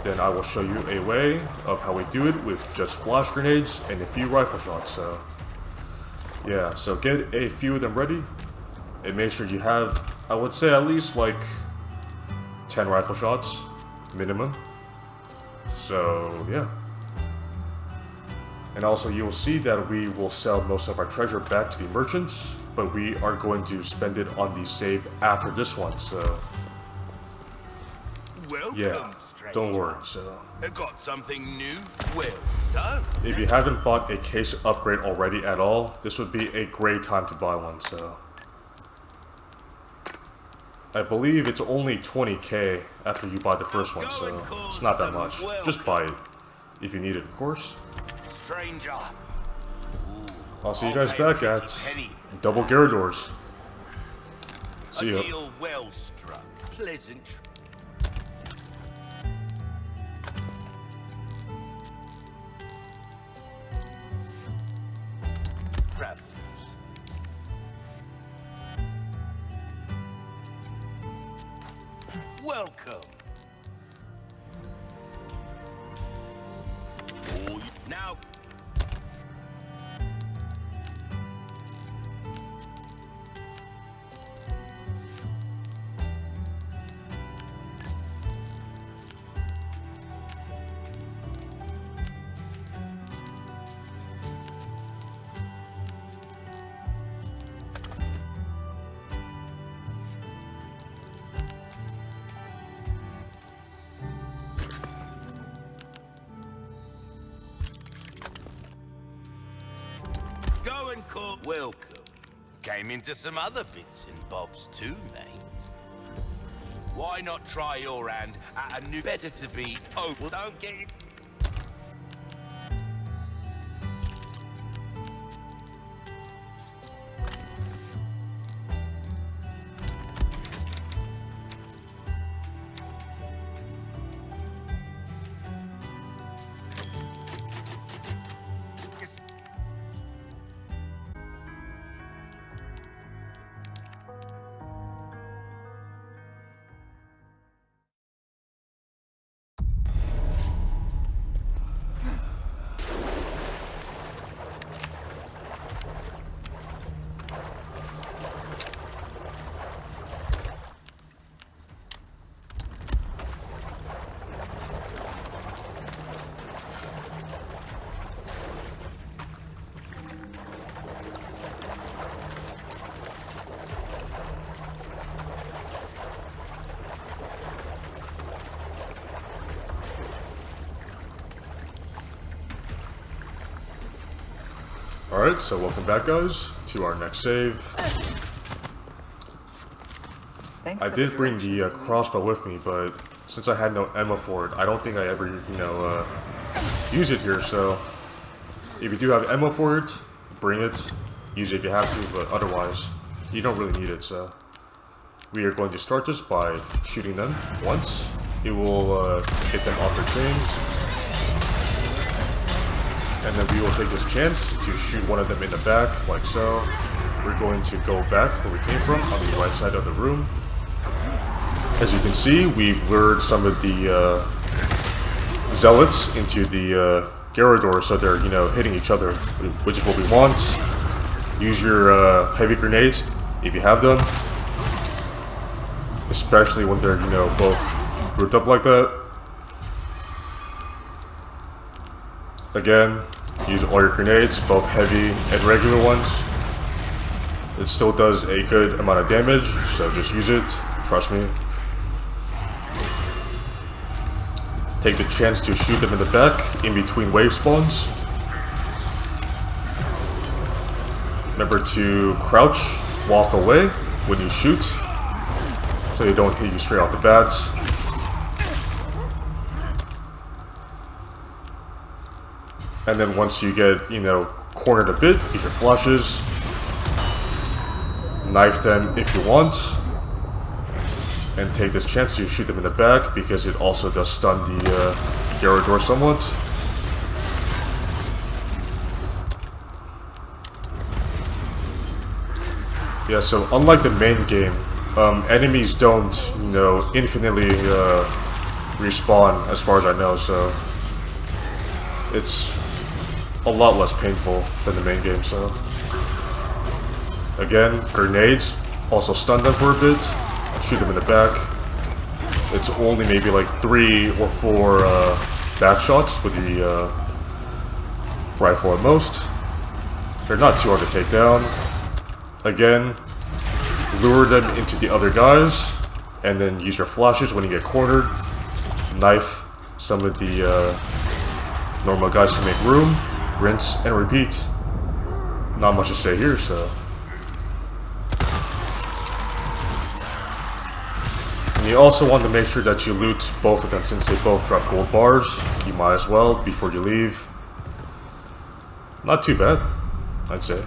then I will show you a way of how we do it with just flash grenades and a few rifle shots, so. Yeah, so get a few of them ready, and make sure you have, I would say at least like 10 rifle shots, minimum. So, yeah. And also you will see that we will sell most of our treasure back to the merchants, but we are going to spend it on the save after this one, so. Welcome, yeah, stranger. don't worry, so. I got something new. Well done. If you haven't bought a case upgrade already at all, this would be a great time to buy one, so. I believe it's only 20k after you buy the first one, so it's not that much. Just buy it, if you need it, of course. Stranger. I'll see you guys back at double garadors. See ya. A deal well struck. Pleasant. Travelers. Welcome. Now. Go and call. Welcome. Came into some other bits and bobs too, mate. Why not try your hand at a new... Better to be... Oh, well, don't get it. Alright, so welcome back guys to our next save. I did bring the crossbow with me, but since I had no ammo for it, I don't think I ever, use it here, so if you do have ammo for it, bring it, use it if you have to, but otherwise, you don't really need it, so. We are going to start this by shooting them once. It will get them off their chains. And then we will take this chance to shoot one of them in the back, like so. We're going to go back where we came from, on the right side of the room. As you can see, we've lured some of the zealots into the garador, so they're, hitting each other, which is what we want. Use your heavy grenades if you have them, especially when they're, both grouped up like that. Again, use all your grenades, both heavy and regular ones. It still does a good amount of damage, so just use it, trust me. Take the chance to shoot them in the back, in between wave spawns. Remember to crouch, walk away when you shoot, so they don't hit you straight off the bat. And then once you get, cornered a bit, use your flashes. Knife them if you want. And take this chance to shoot them in the back, because it also does stun the garador somewhat. Yeah, so unlike the main game, enemies don't, infinitely respawn as far as I know, so it's a lot less painful than the main game, so. Again, grenades, also stun them for a bit. Shoot them in the back. It's only maybe like 3 or 4 back shots with the rifle at most. They're not too hard to take down. Again, lure them into the other guys, and then use your flashes when you get cornered. Knife some of the normal guys to make room. Rinse and repeat. Not much to say here, so. And you also want to make sure that you loot both of them, since they both drop gold bars. You might as well before you leave. Not too bad, I'd say.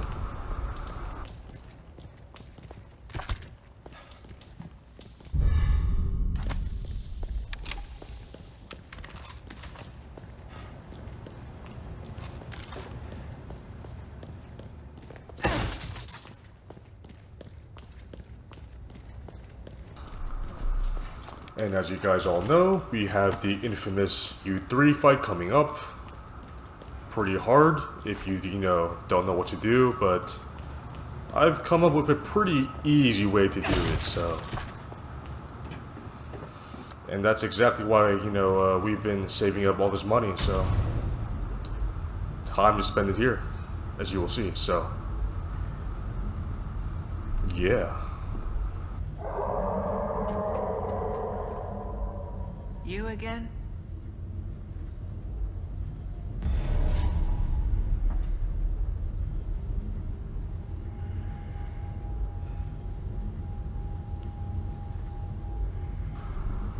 And as you guys all know, we have the infamous U3 fight coming up. Pretty hard if you, don't know what to do, but I've come up with a pretty easy way to do it, so. And that's exactly why, we've been saving up all this money, so. Time to spend it here, as you will see, so. Yeah. You again?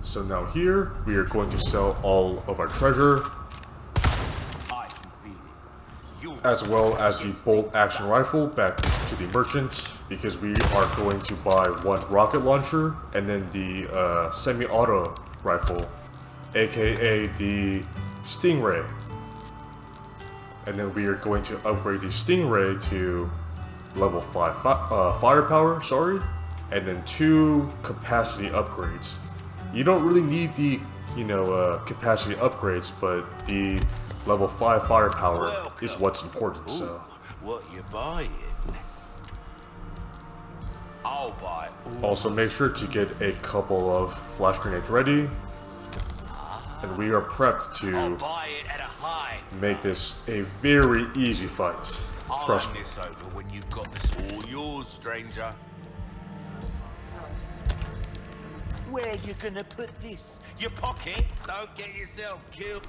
So now here, we are going to sell all of our treasure, I can feel it. You as well as the bolt action rifle back to the merchant, because we are going to buy one rocket launcher and then the semi-auto rifle, aka the Stingray. And then we are going to upgrade the Stingray to level 5 firepower, and then 2 capacity upgrades. You don't really need the, capacity upgrades, but the level 5 firepower is what's important, so. What you buying? I'll buy all. Also make sure to get a couple of flash grenades ready. And we are prepped I'll to buy it at a high. make this a very easy fight. I'll Trust hand me. this over when you've got this all yours, stranger. Where you gonna put this? Your pocket? Don't get yourself killed.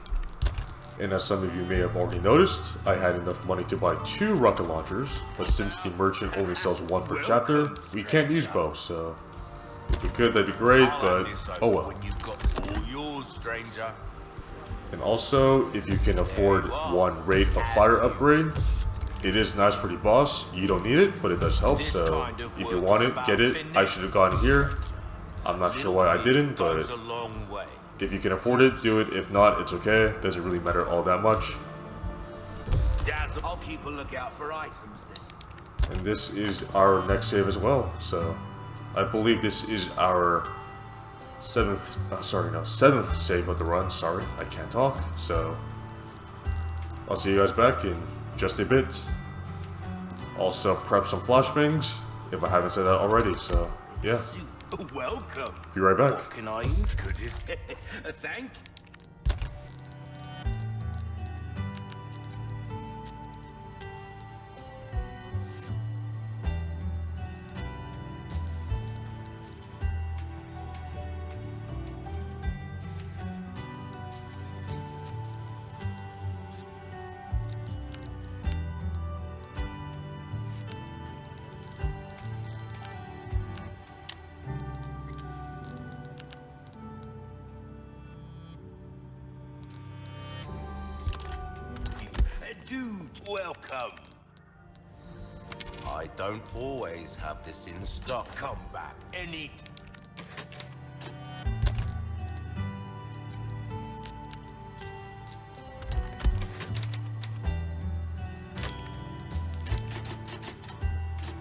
And as some of you may have already noticed, I had enough money to buy 2 rocket launchers, but since the merchant only sells 1 per chapter, we can't use both, so if we could, that'd be great, but oh well. And also, if you can afford 1 rate of fire upgrade, it is nice for the boss. You don't need it, but it does help, so if you want it, get it. I should have gone here. I'm not sure why I didn't, but if you can afford it, do it. If not, it's okay. Doesn't really matter all that much. I'll keep a lookout for items then. And this is our next save as well. So I believe this is our 7th save of the run. Sorry, I can't talk. So I'll see you guys back in just a bit. Also prep some flashbangs if I haven't said that already. So yeah. Welcome. Be right back. What can I goodness. Thank you. Dude, welcome. I don't always have this in stock. Come back any.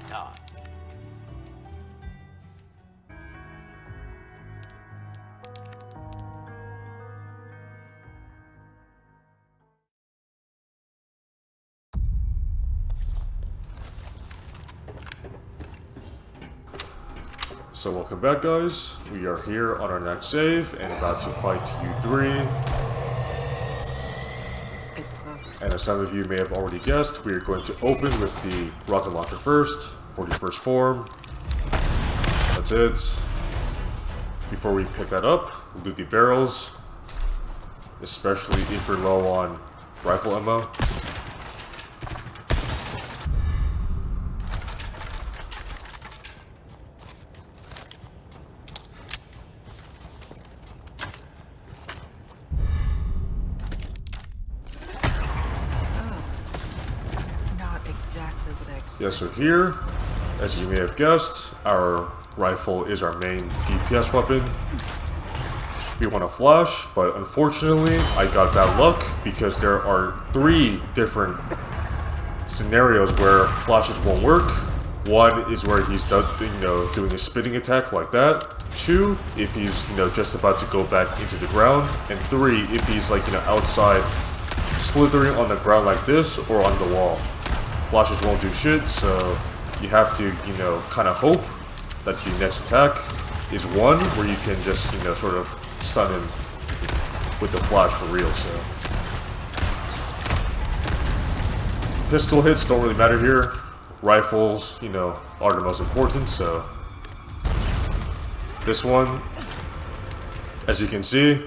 Time. So welcome back, guys. We are here on our next save and about to fight U3. It's close. And as some of you may have already guessed, we are going to open with the rocket launcher first, for the first form. That's it. Before we pick that up, loot the barrels, especially if you're low on rifle ammo. Yeah, so here, as you may have guessed, our rifle is our main DPS weapon. We want to flash, but unfortunately, I got bad luck because there are 3 different scenarios where flashes won't work. 1 is where he's doing a spitting attack like that. 2, if he's just about to go back into the ground, and 3, if he's outside slithering on the ground like this or on the wall. Flashes won't do shit, so you have to, kind of hope that the next attack is one where you can just, sort of stun him with the flash for real, so. Pistol hits don't really matter here. Rifles, are the most important, so. This one, as you can see,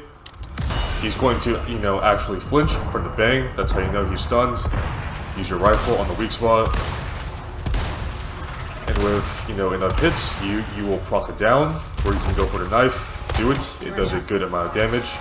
he's going to, actually flinch from the bang. That's how you know he's stunned. Use your rifle on the weak spot, and with enough hits, you will proc it down, or you can go for the knife. Do it. It does a good amount of damage.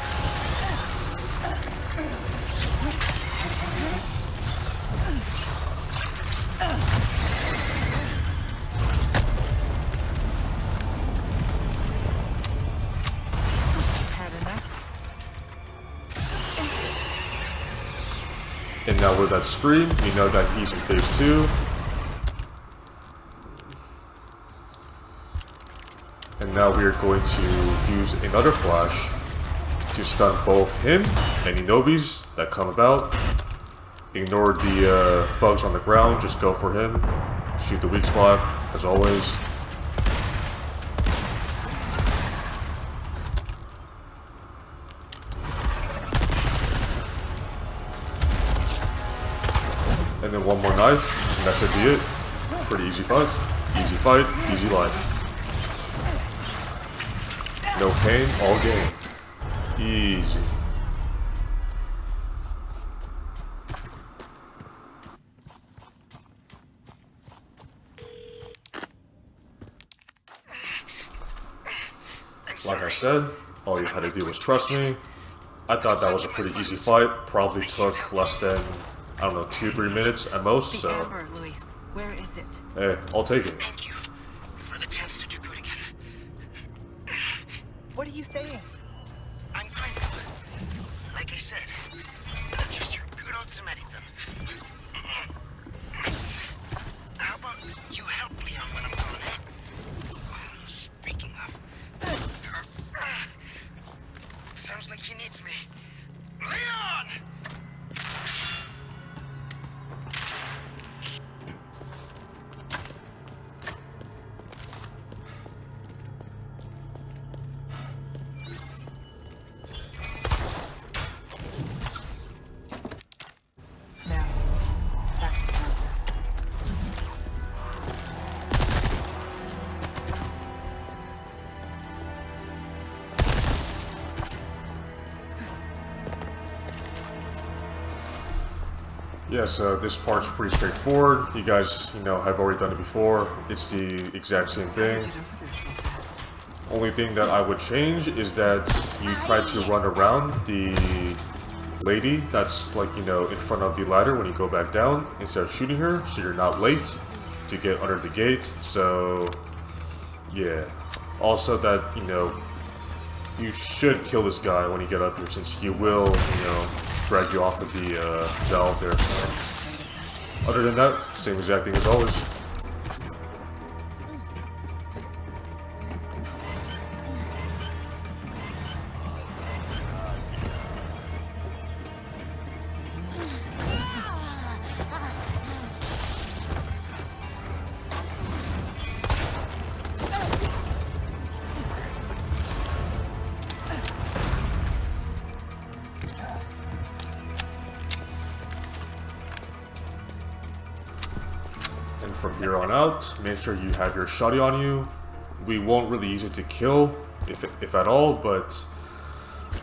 And now with that scream, we know that he's in phase 2. And now we are going to use another flash to stun both him and any novies that come about. Ignore the bugs on the ground, just go for him. Shoot the weak spot, as always. And then one more knife, and that should be it. Pretty easy fight. Easy fight, easy life. No pain, all gain. Easy. like I said, all you had to do was trust me. I thought that was a pretty easy fight. Probably took less than, I don't know, 2-3 minutes at most, The so... Amber, Luis. Where is it? Hey, I'll take it. Thank you for the chance to do good again. What are you saying? I'm grateful. Like I said, just your good old Samaritan. How about you help Leon when I'm gone, eh? Speaking of... sounds like he needs me. Leon! Now, back to Gaza. Yeah, so this part's pretty straightforward. You guys, have already done it before. It's the exact same thing. Only thing that I would change is that you try to run around the lady that's like, in front of the ladder when you go back down instead of shooting her, so you're not late to get under the gate. So, yeah. Also that, you should kill this guy when you get up here since he will, drag you off of the valve there. So, other than that, same exact thing as always. And from here on out, make sure you have your shotty on you. We won't really use it to kill, if at all, but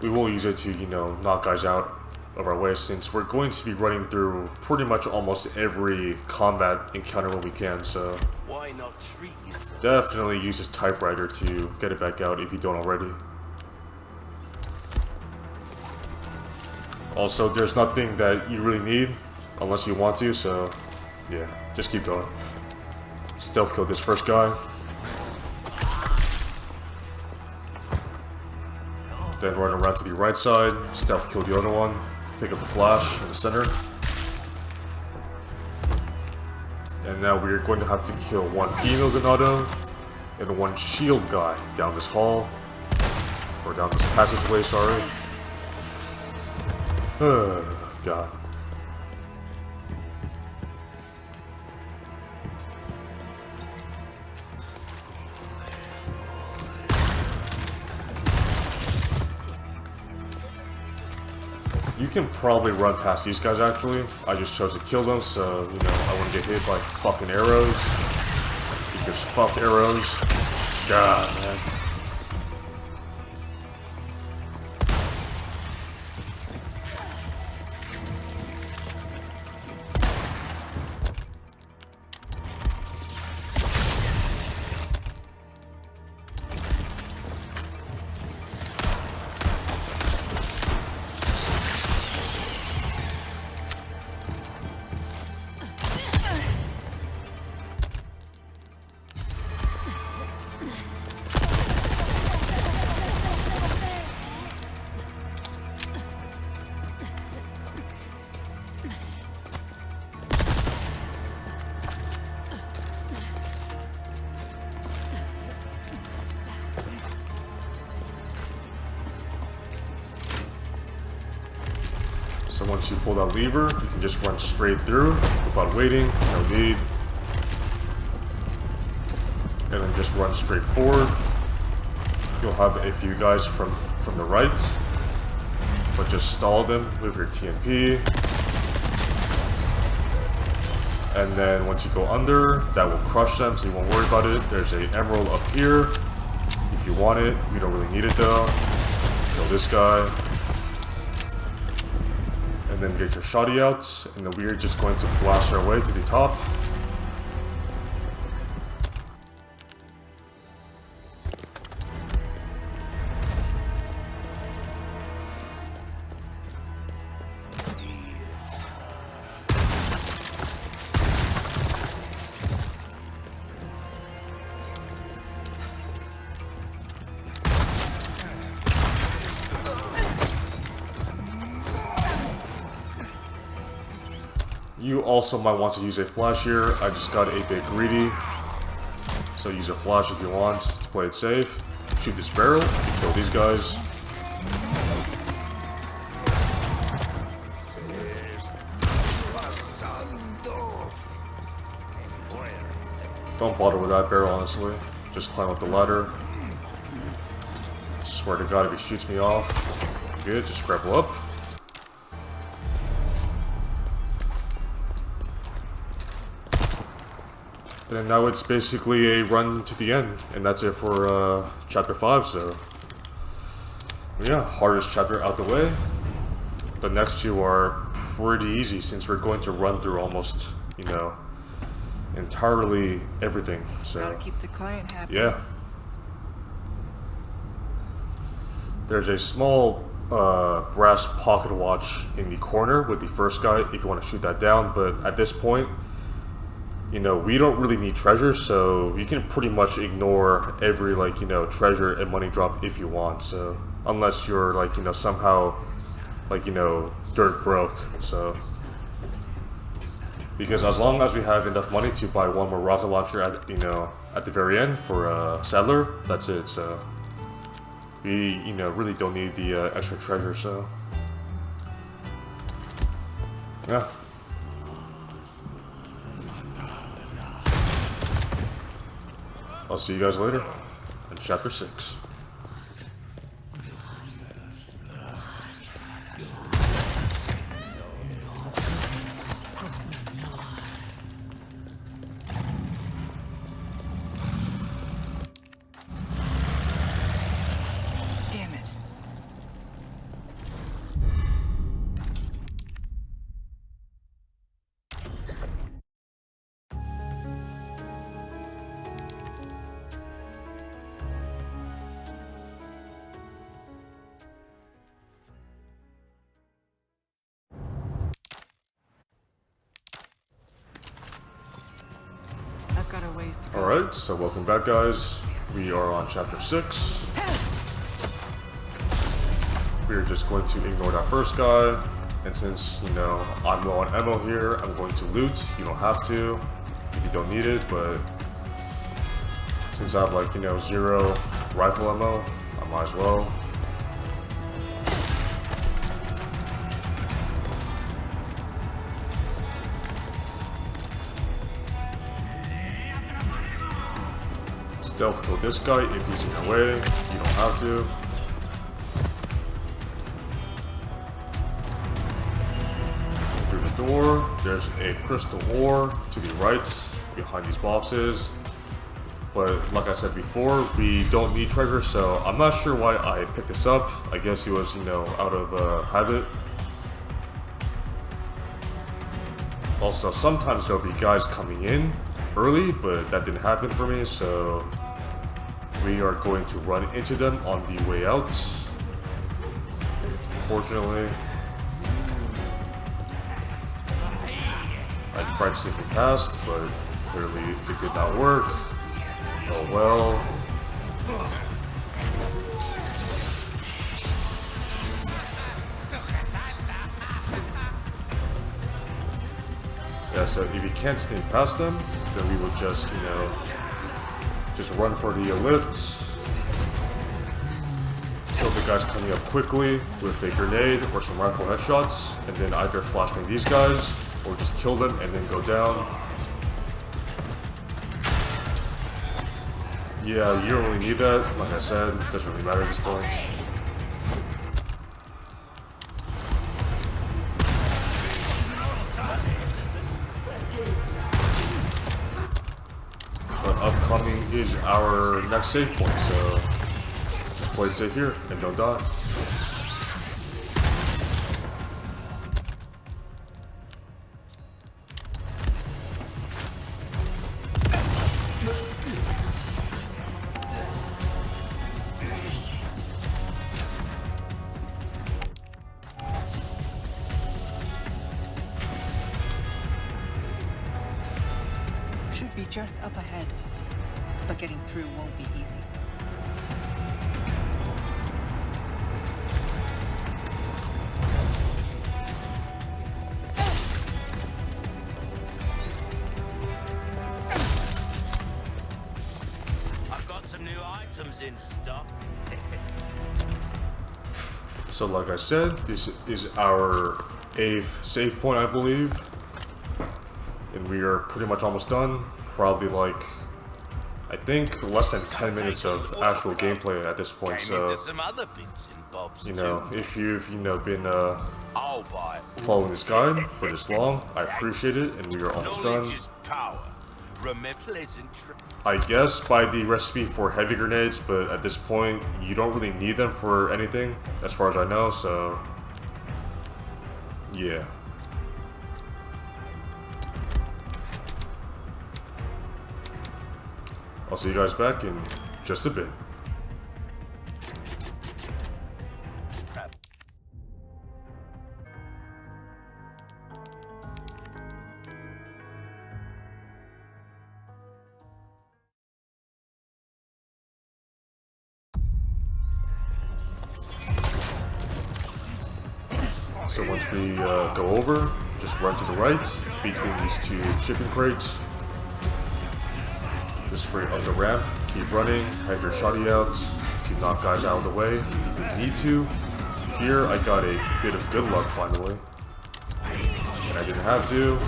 we will use it to, knock guys out of our way since we're going to be running through pretty much almost every combat encounter when we can, so Why not treat yourself? definitely use this typewriter to get it back out if you don't already. Also, there's nothing that you really need unless you want to, so yeah, just keep going. Stealth kill this first guy. Then run around to the right side, stealth kill the other one, take up the flash in the center. And now we're going to have to kill one female Ganado and one shield guy down this hall. Or down this passageway, sorry. God. You can probably run past these guys actually. I just chose to kill them so, I wouldn't get hit by fucking arrows. Because fuck arrows. God, man. So once you pull that lever, you can just run straight through without waiting, no need. And then just run straight forward. You'll have a few guys from the right, but just stall them with your TMP. And then once you go under, that will crush them, so you won't worry about it. There's an emerald up here. If you want it, you don't really need it though. Kill this guy. And then get your shotty out, and then we're just going to blast our way to the top. You also might want to use a flash here. I just got a bit greedy. So use a flash if you want to play it safe. Shoot this barrel, kill these guys. Don't bother with that barrel, honestly. Just climb up the ladder. Swear to God, if he shoots me off, good, just grapple up. And now it's basically a run to the end, and that's it for chapter 5, so yeah, hardest chapter out the way. The next two are pretty easy since we're going to run through almost, you know, entirely everything, so Gotta keep the client happy. yeah. There's a small brass pocket watch in the corner with the first guy if you want to shoot that down, but at this point, you know, we don't really need treasure, so you can pretty much ignore every, like, you know, treasure and money drop if you want, so unless you're, like, you know, somehow, like, you know, dirt broke, so because as long as we have enough money to buy one more rocket launcher at, you know, at the very end for Sadler, that's it, so we, you know, really don't need the extra treasure, so yeah. I'll see you guys later in chapter 6. Damn it. I've got a ways to go. Alright, so welcome back, guys. We are on chapter 6. We're just going to ignore that first guy. And since, you know, I'm low on ammo here, I'm going to loot. You don't have to if you don't need it, but since I have, like, you know, 0 rifle ammo, I might as well. Stealth kill this guy if he's in your way. You don't have to. Through the door, there's a crystal ore to the right behind these boxes. But like I said before, we don't need treasure, so I'm not sure why I picked this up. I guess it was, you know, out of habit. Also, sometimes there'll be guys coming in early, but that didn't happen for me, so we are going to run into them on the way out. Unfortunately, I tried to sneak past, but clearly it did not work. Oh well. Yeah, so if you can't sneak past them, then we will just, you know, just run for the lifts. Kill the guys coming up quickly with a grenade or some rifle headshots, and then either flashbang these guys or just kill them and then go down. Yeah, you don't really need that. Like I said, it doesn't really matter at this point. But upcoming is our next save point, so just play it safe here and don't die. Should be just up ahead, but getting through won't be easy. new items in stock. So like I said, this is our 8th save point, I believe. And we are pretty much almost done. Probably like, I think less than 10 minutes of actual gameplay at this point. Came So, into some other bits and bobs you know, too. if you've, you know, been I'll buy it. following this guide for this long, I appreciate it, and we are almost done. Knowledge is power. Remember pleasantry. I guess buy the recipe for heavy grenades, but at this point, you don't really need them for anything, as far as I know, so... yeah. I'll see you guys back in just a bit. So once we go over, just run to the right between these two shipping crates. Just straight up the ramp, keep running, have your shotty out to knock guys out of the way if you need to. Here I got a bit of good luck finally, and I didn't have to.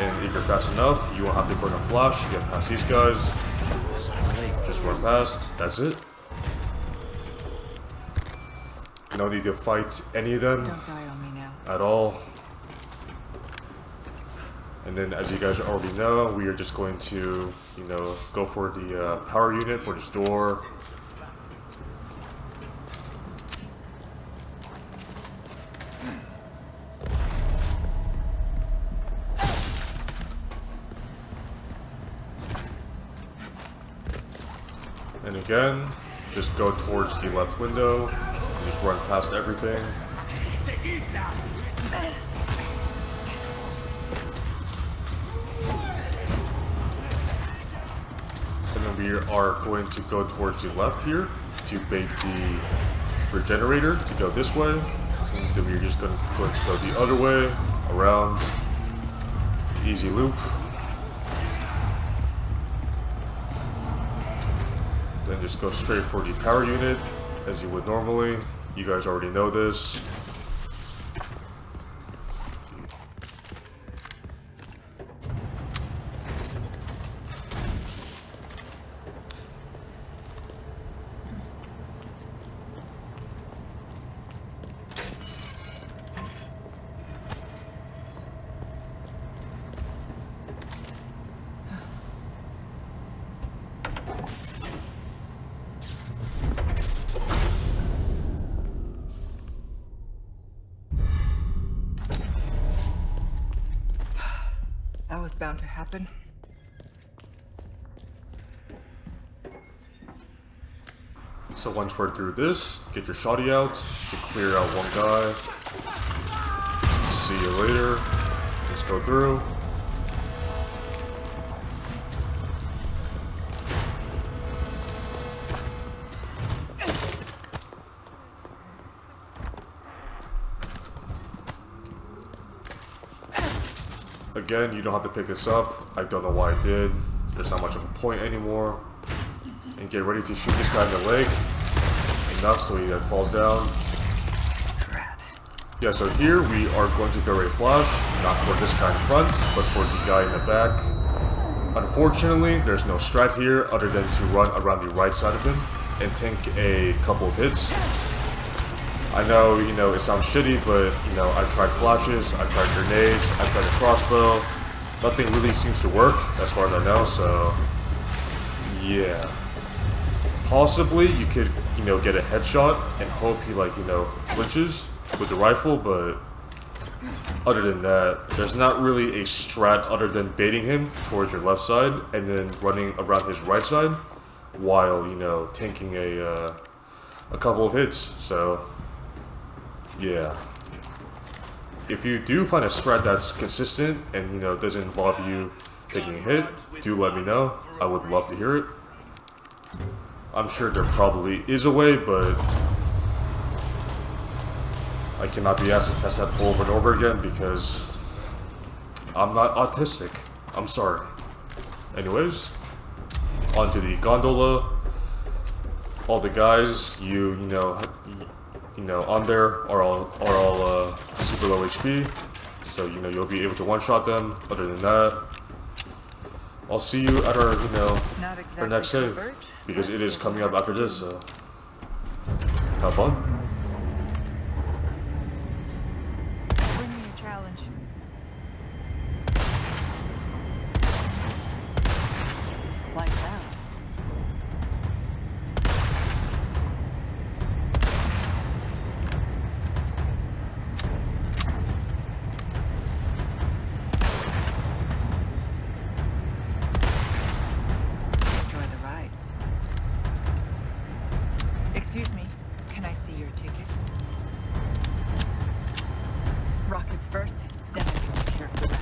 And if you're fast enough, you won't have to burn a flash to get past these guys. Just run past, that's it. No need to fight any of them Don't die on me now. at all. And then, as you guys already know, we are just going to, you know, go for the power unit for this door. And again, just go towards the left window. Just run past everything. And then we are going to go towards the left here to bait the regenerator to go this way. And then we're just going to go the other way, around. Easy loop. Then just go straight for the power unit, as you would normally. You guys already know this. That was bound to happen. So once we're through this, get your shotty out to clear out one guy. See you later. Just go through. Again, you don't have to pick this up. I don't know why I did. There's not much of a point anymore. And get ready to shoot this guy in the leg. Enough so he falls down. Yeah, so here we are going to throw a flash. Not for this guy in front, but for the guy in the back. Unfortunately, there's no strat here other than to run around the right side of him and tank a couple of hits. I know, you know, it sounds shitty, but, you know, I've tried flashes, I've tried grenades, I've tried a crossbow. Nothing really seems to work, as far as I know, so... yeah. Possibly, you could, you know, get a headshot and hope he, like, you know, flinches with the rifle, but... other than that, there's not really a strat other than baiting him towards your left side and then running around his right side while, you know, tanking a couple of hits, so... yeah. If you do find a strat that's consistent and, you know, doesn't involve you taking a hit, do let me know. I would love to hear it. I'm sure there probably is a way, but I cannot be asked to test that over and over again because I'm not autistic. I'm sorry. Anyways, onto the gondola. all the guys you know on there are all super low HP, so you'll be able to one-shot them. Other than that, I'll see you at our Not exactly our next save, covert, because it is coming up after this. So have fun. Bring me a challenge. Like that. Enjoy the ride. Excuse me, can I see your ticket? Rockets first, then I can take care of the rest.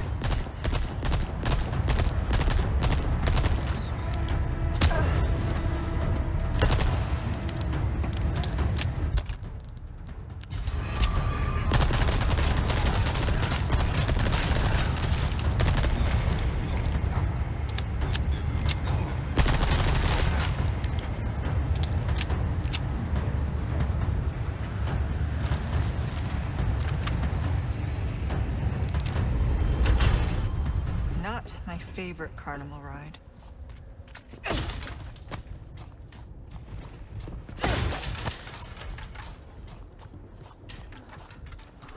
Not my favorite carnival ride.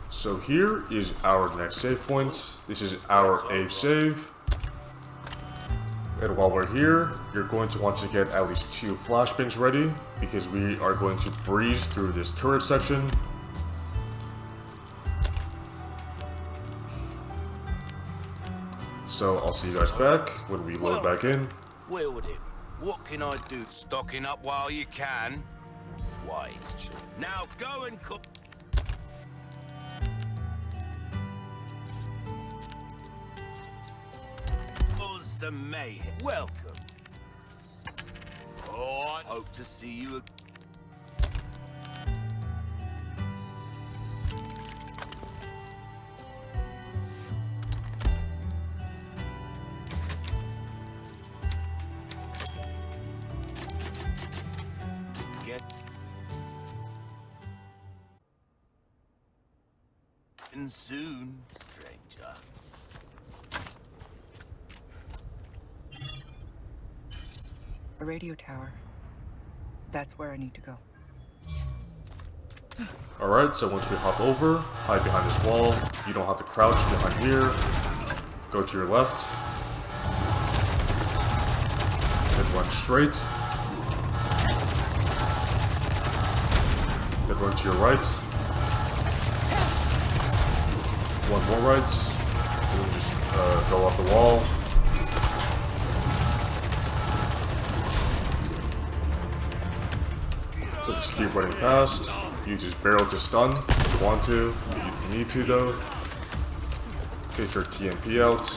So here is our next save point. This is our 8th save. And while we're here, you're going to want to get at least 2 flashbangs ready, because we are going to breeze through this turret section. So I'll see you guys back when we load back in. Wield him. What can I do? Stocking up while you can. Wise choice. Now go and cook. Some mayhem. Welcome. Oh, I hope to see you. Get in soon, stranger. A radio tower. That's where I need to go. Alright, so once we hop over, hide behind this wall. You don't have to crouch behind here. Go to your left. Then run straight. Then run to your right. One more right. And then just go off the wall. So just keep running past. Use his barrel to stun if you want to. You need to though. Get your TMP out.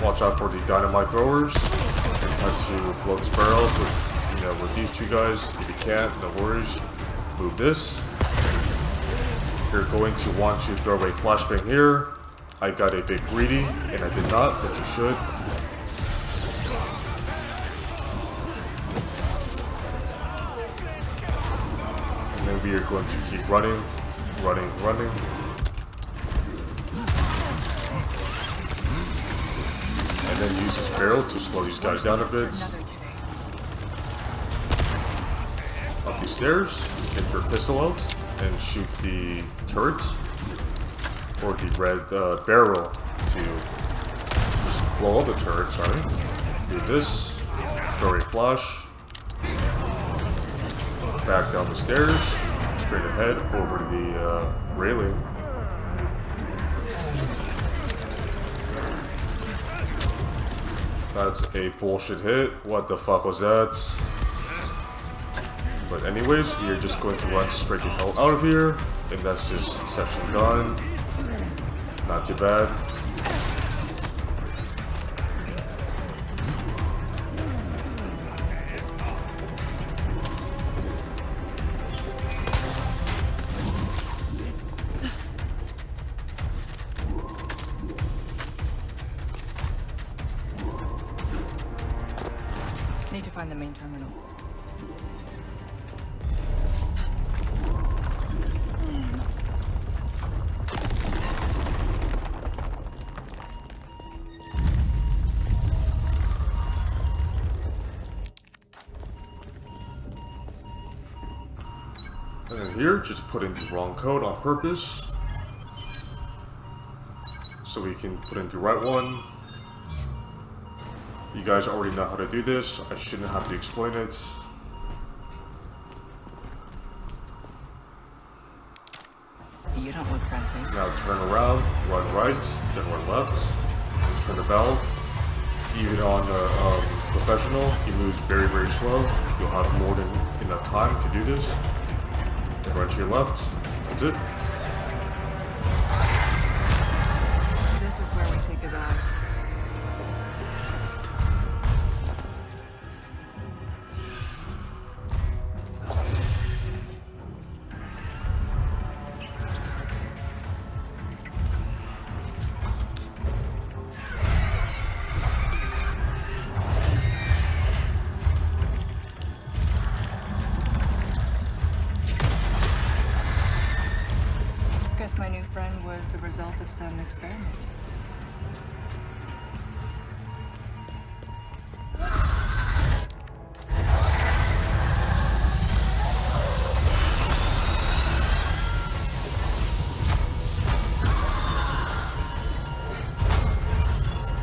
Watch out for the dynamite throwers. And try to blow this barrel with these 2 guys. If you can't, no worries. Move this. You're going to want to throw a flashbang here. I got a bit greedy, and I did not, but you should. And then we are going to keep running. And then use this barrel to slow these guys down a bit. Up these stairs, get your pistol out, and shoot the turret, or the red barrel to just blow up the turret, sorry. Do this, throw a flash, back down the stairs, straight ahead over to the railing. That's a bullshit hit. What the fuck was that? But anyways, we are just going to run straight the hell out of here. And that's just section done. Not too bad. need to find the main terminal. And then here, just put in the wrong code on purpose, so we can put in the right one. You guys already know how to do this. I shouldn't have to explain it. You don't look friendly. Now turn around, run right, then run left, turn the valve. Even on the professional, he moves very, very slow. You'll have more than enough time to do this. Then run to your left. That's it. This is where we say goodbye. Guess my new friend was the result of some experiment.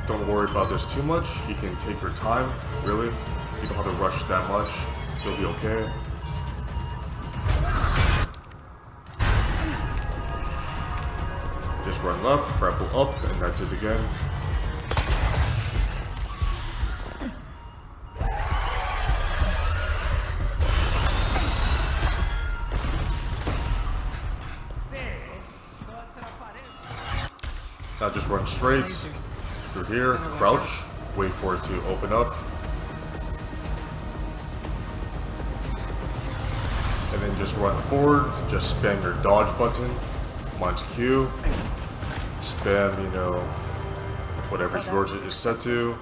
Don't worry about this too much. You can take your time, really. You don't have to rush that much. You'll be okay. Just run left, grapple up, and that's it again. Now just run straight through here, crouch, wait for it to open up. And then just run forward, just spam your dodge button. Mine's Q. Spam, you know, whatever yours is set to.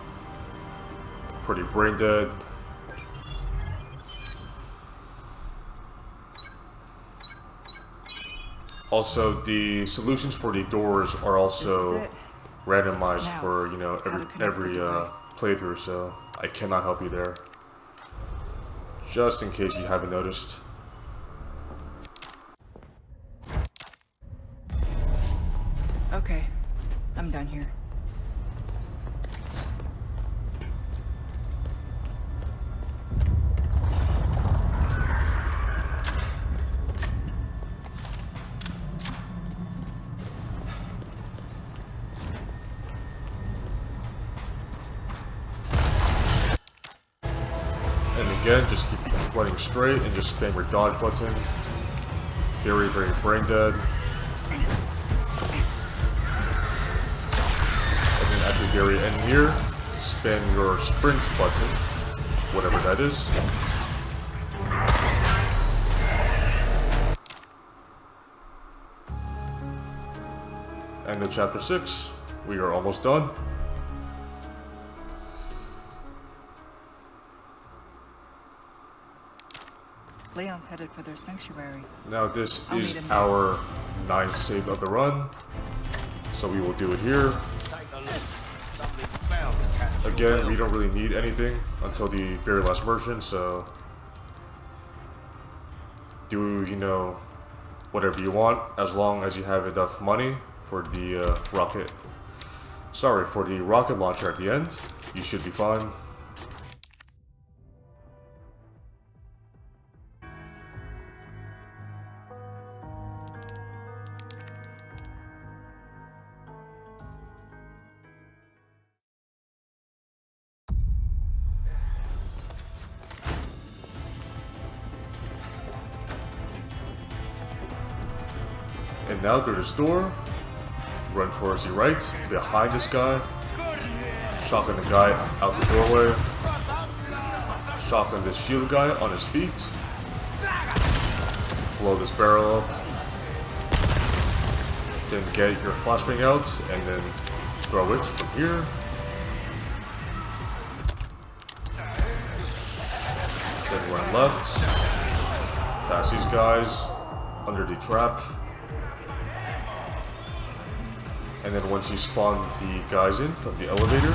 Pretty brain dead. Also, the solutions for the doors are also randomized Now, for, you know, how to connect every the device. playthrough, so I cannot help you there. Just in case you haven't noticed. Okay, I'm done here. And again, just keep running straight and just spam your dodge button. Very, very brain dead. And then at the very end here, spam your sprint button, whatever that is. End of chapter 6. We are almost done. Leon's headed for their sanctuary. Now this I'll is meet him. our 9th save of the run, so we will do it here. Take a look. Something's bound to catch your Again, will. we don't really need anything until the very last version, so do, you know, whatever you want as long as you have enough money for the for the rocket launcher at the end. You should be fine. And now go to this door, run towards the right, behind this guy, shotgun the guy out the doorway, shotgun this shield guy on his feet, blow this barrel up, then get your flashbang out, and then throw it from here. Then run left. Pass these guys under the trap. And then once you spawn the guys in from the elevator,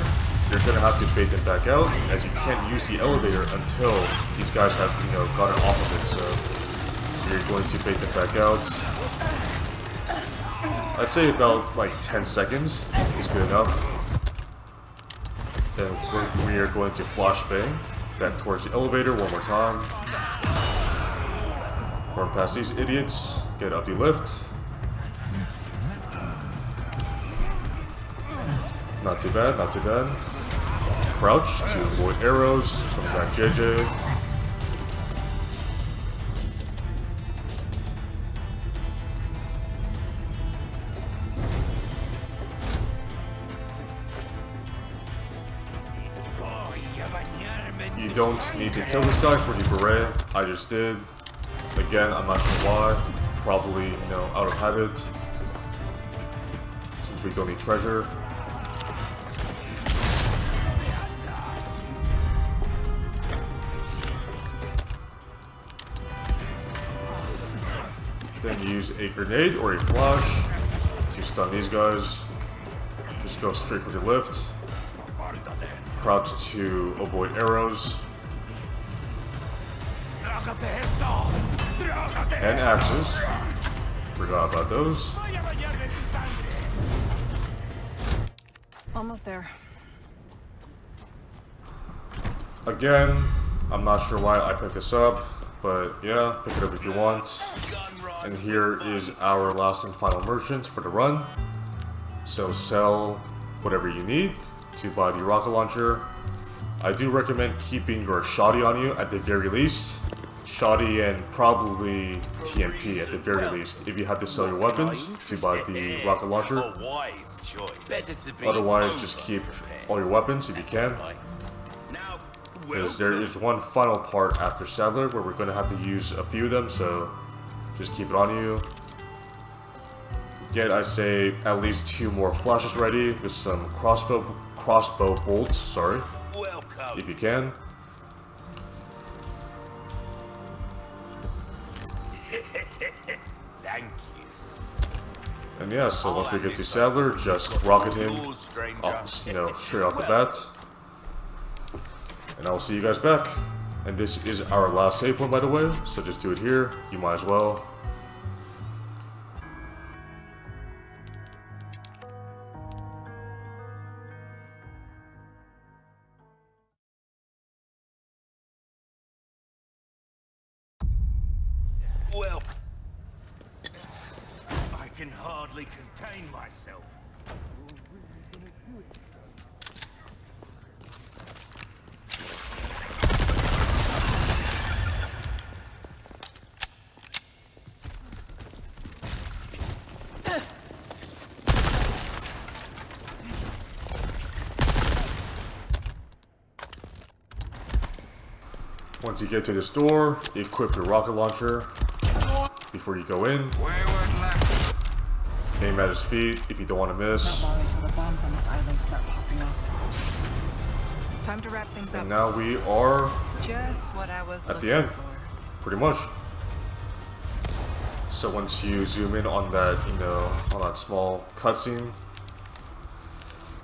you're gonna have to bait them back out, as you can't use the elevator until these guys have, gotten off of it. So you're going to bait them back out. I'd say about like 10 seconds is good enough. Then we are going to flashbang back towards the elevator one more time. Run past these idiots, get up the lift. Not too bad, not too bad. Crouch to avoid arrows from that JJ. You don't need to kill this guy for the beret. I just did. Again, I'm not sure why. Probably, out of habit. Since we don't need treasure. Then use a grenade or a flash to stun these guys. Just go straight for the lift. Crouch to avoid arrows. And axes. Forgot about those. Almost there. Again, I'm not sure why I picked this up, but yeah, pick it up if you want. And here is our last and final merchant for the run. So sell whatever you need to buy the rocket launcher. I do recommend keeping your shoddy on you at the very least. Shoddy and probably TMP at the very least, if you have to sell your weapons to buy the rocket launcher. Otherwise, just keep all your weapons if you can. Because there is one final part after Sadler where we're going to have to use a few of them, so just keep it on you. Get, I say, at least 2 more flashes ready with some crossbow bolts, sorry, if you can. Thank you. And yeah, so once we get to Sadler, just rocket him off, straight off the bat. And I'll see you guys back. And this is our last save point, by the way, so just do it here. You might as well. Well, I can hardly contain myself. Once you get to this door, equip your rocket launcher before you go in. Aim at his feet if you don't want to miss. Not long until the bombs on this island start popping off. Time to wrap things up. And now we are Just what I was at looking the end, for. pretty much. So once you zoom in on that, on that small cutscene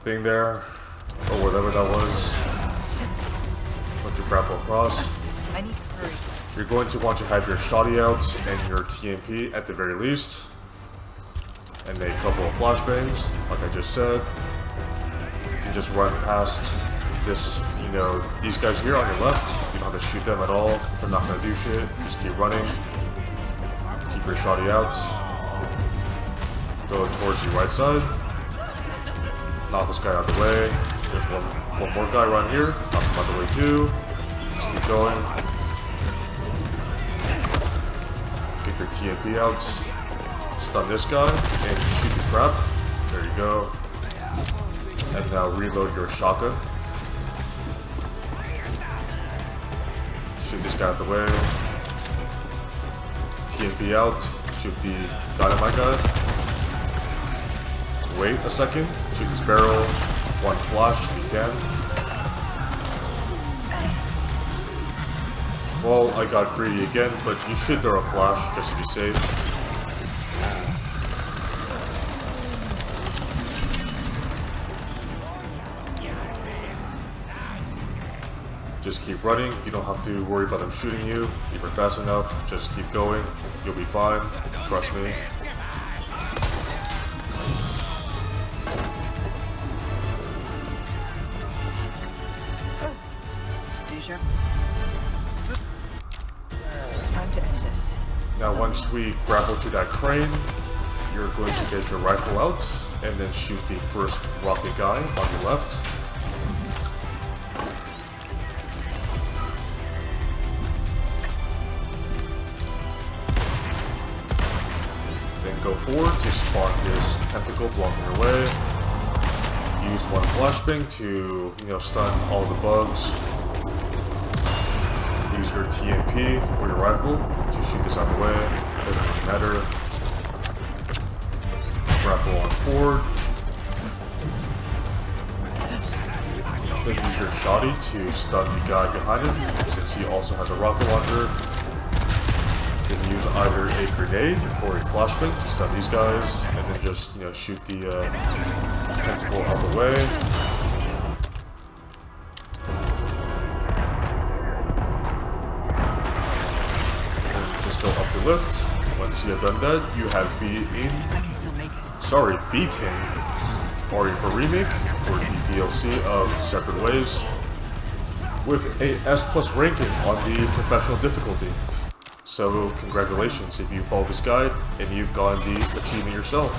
thing there, or whatever that was, once you grapple across, I need to hurry. you're going to want to have your shoddy out and your TMP at the very least, and a couple of flashbangs, like I just said. You can just run past this, these guys here on your left. You don't have to shoot them at all. They're not going to do shit. Just keep running. Keep your shoddy out. Go towards the right side. Knock this guy out the way. There's one more guy right here. Knock him out the way too. Just keep going. Get your TMP out. Stun this guy and shoot the trap. There you go. And now reload your shotgun. Shoot this guy out the way. TMP out. Shoot the dynamite guy. Wait a second. Shoot this barrel. One flash if you can. Well, I got greedy again, but you should throw a flash just to be safe. Just keep running, you don't have to worry about them shooting you. If you're fast enough, just keep going. You'll be fine, trust me. Time to end this. Now once we grapple to that crane, you're going to get your rifle out and then shoot the first rocket guy on your left. Then go forward to spawn this tentacle blocking your way. Use one flashbang to, stun all the bugs. Use your TMP or your rifle to shoot this out the way. Doesn't really matter. Grapple on forward. Then use your shotty to stun the guy behind him, since he also has a rocket launcher. Then use either a grenade or a flashbang to stun these guys, and then just shoot the tentacle out the way. Go up the lift. Once you have done that, you have beaten RE4R Remake for the DLC of Separate Ways with a S+ ranking on the professional difficulty. So congratulations if you follow this guide and you've gotten the achievement yourself.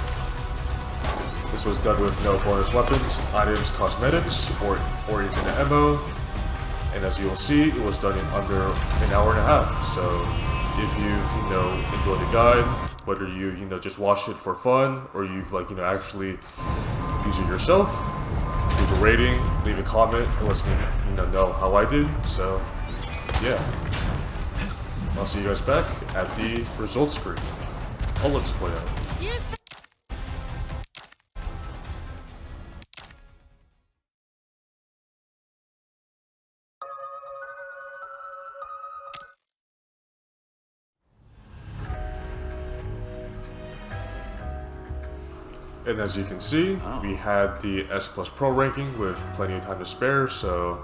This was done with no bonus weapons, items, cosmetics, or even ammo, and as you will see, it was done in under an hour and a half. So if you've enjoyed the guide, whether you just watched it for fun or you've actually used it yourself, leave a rating, leave a comment. It lets me know how I did. So yeah, I'll see you guys back at the results screen. I'll let's play out. And as you can see, we had the S+ Pro ranking with plenty of time to spare, so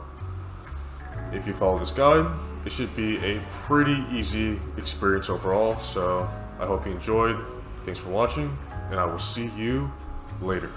if you follow this guide, it should be a pretty easy experience overall. So I hope you enjoyed. Thanks for watching, and I will see you later.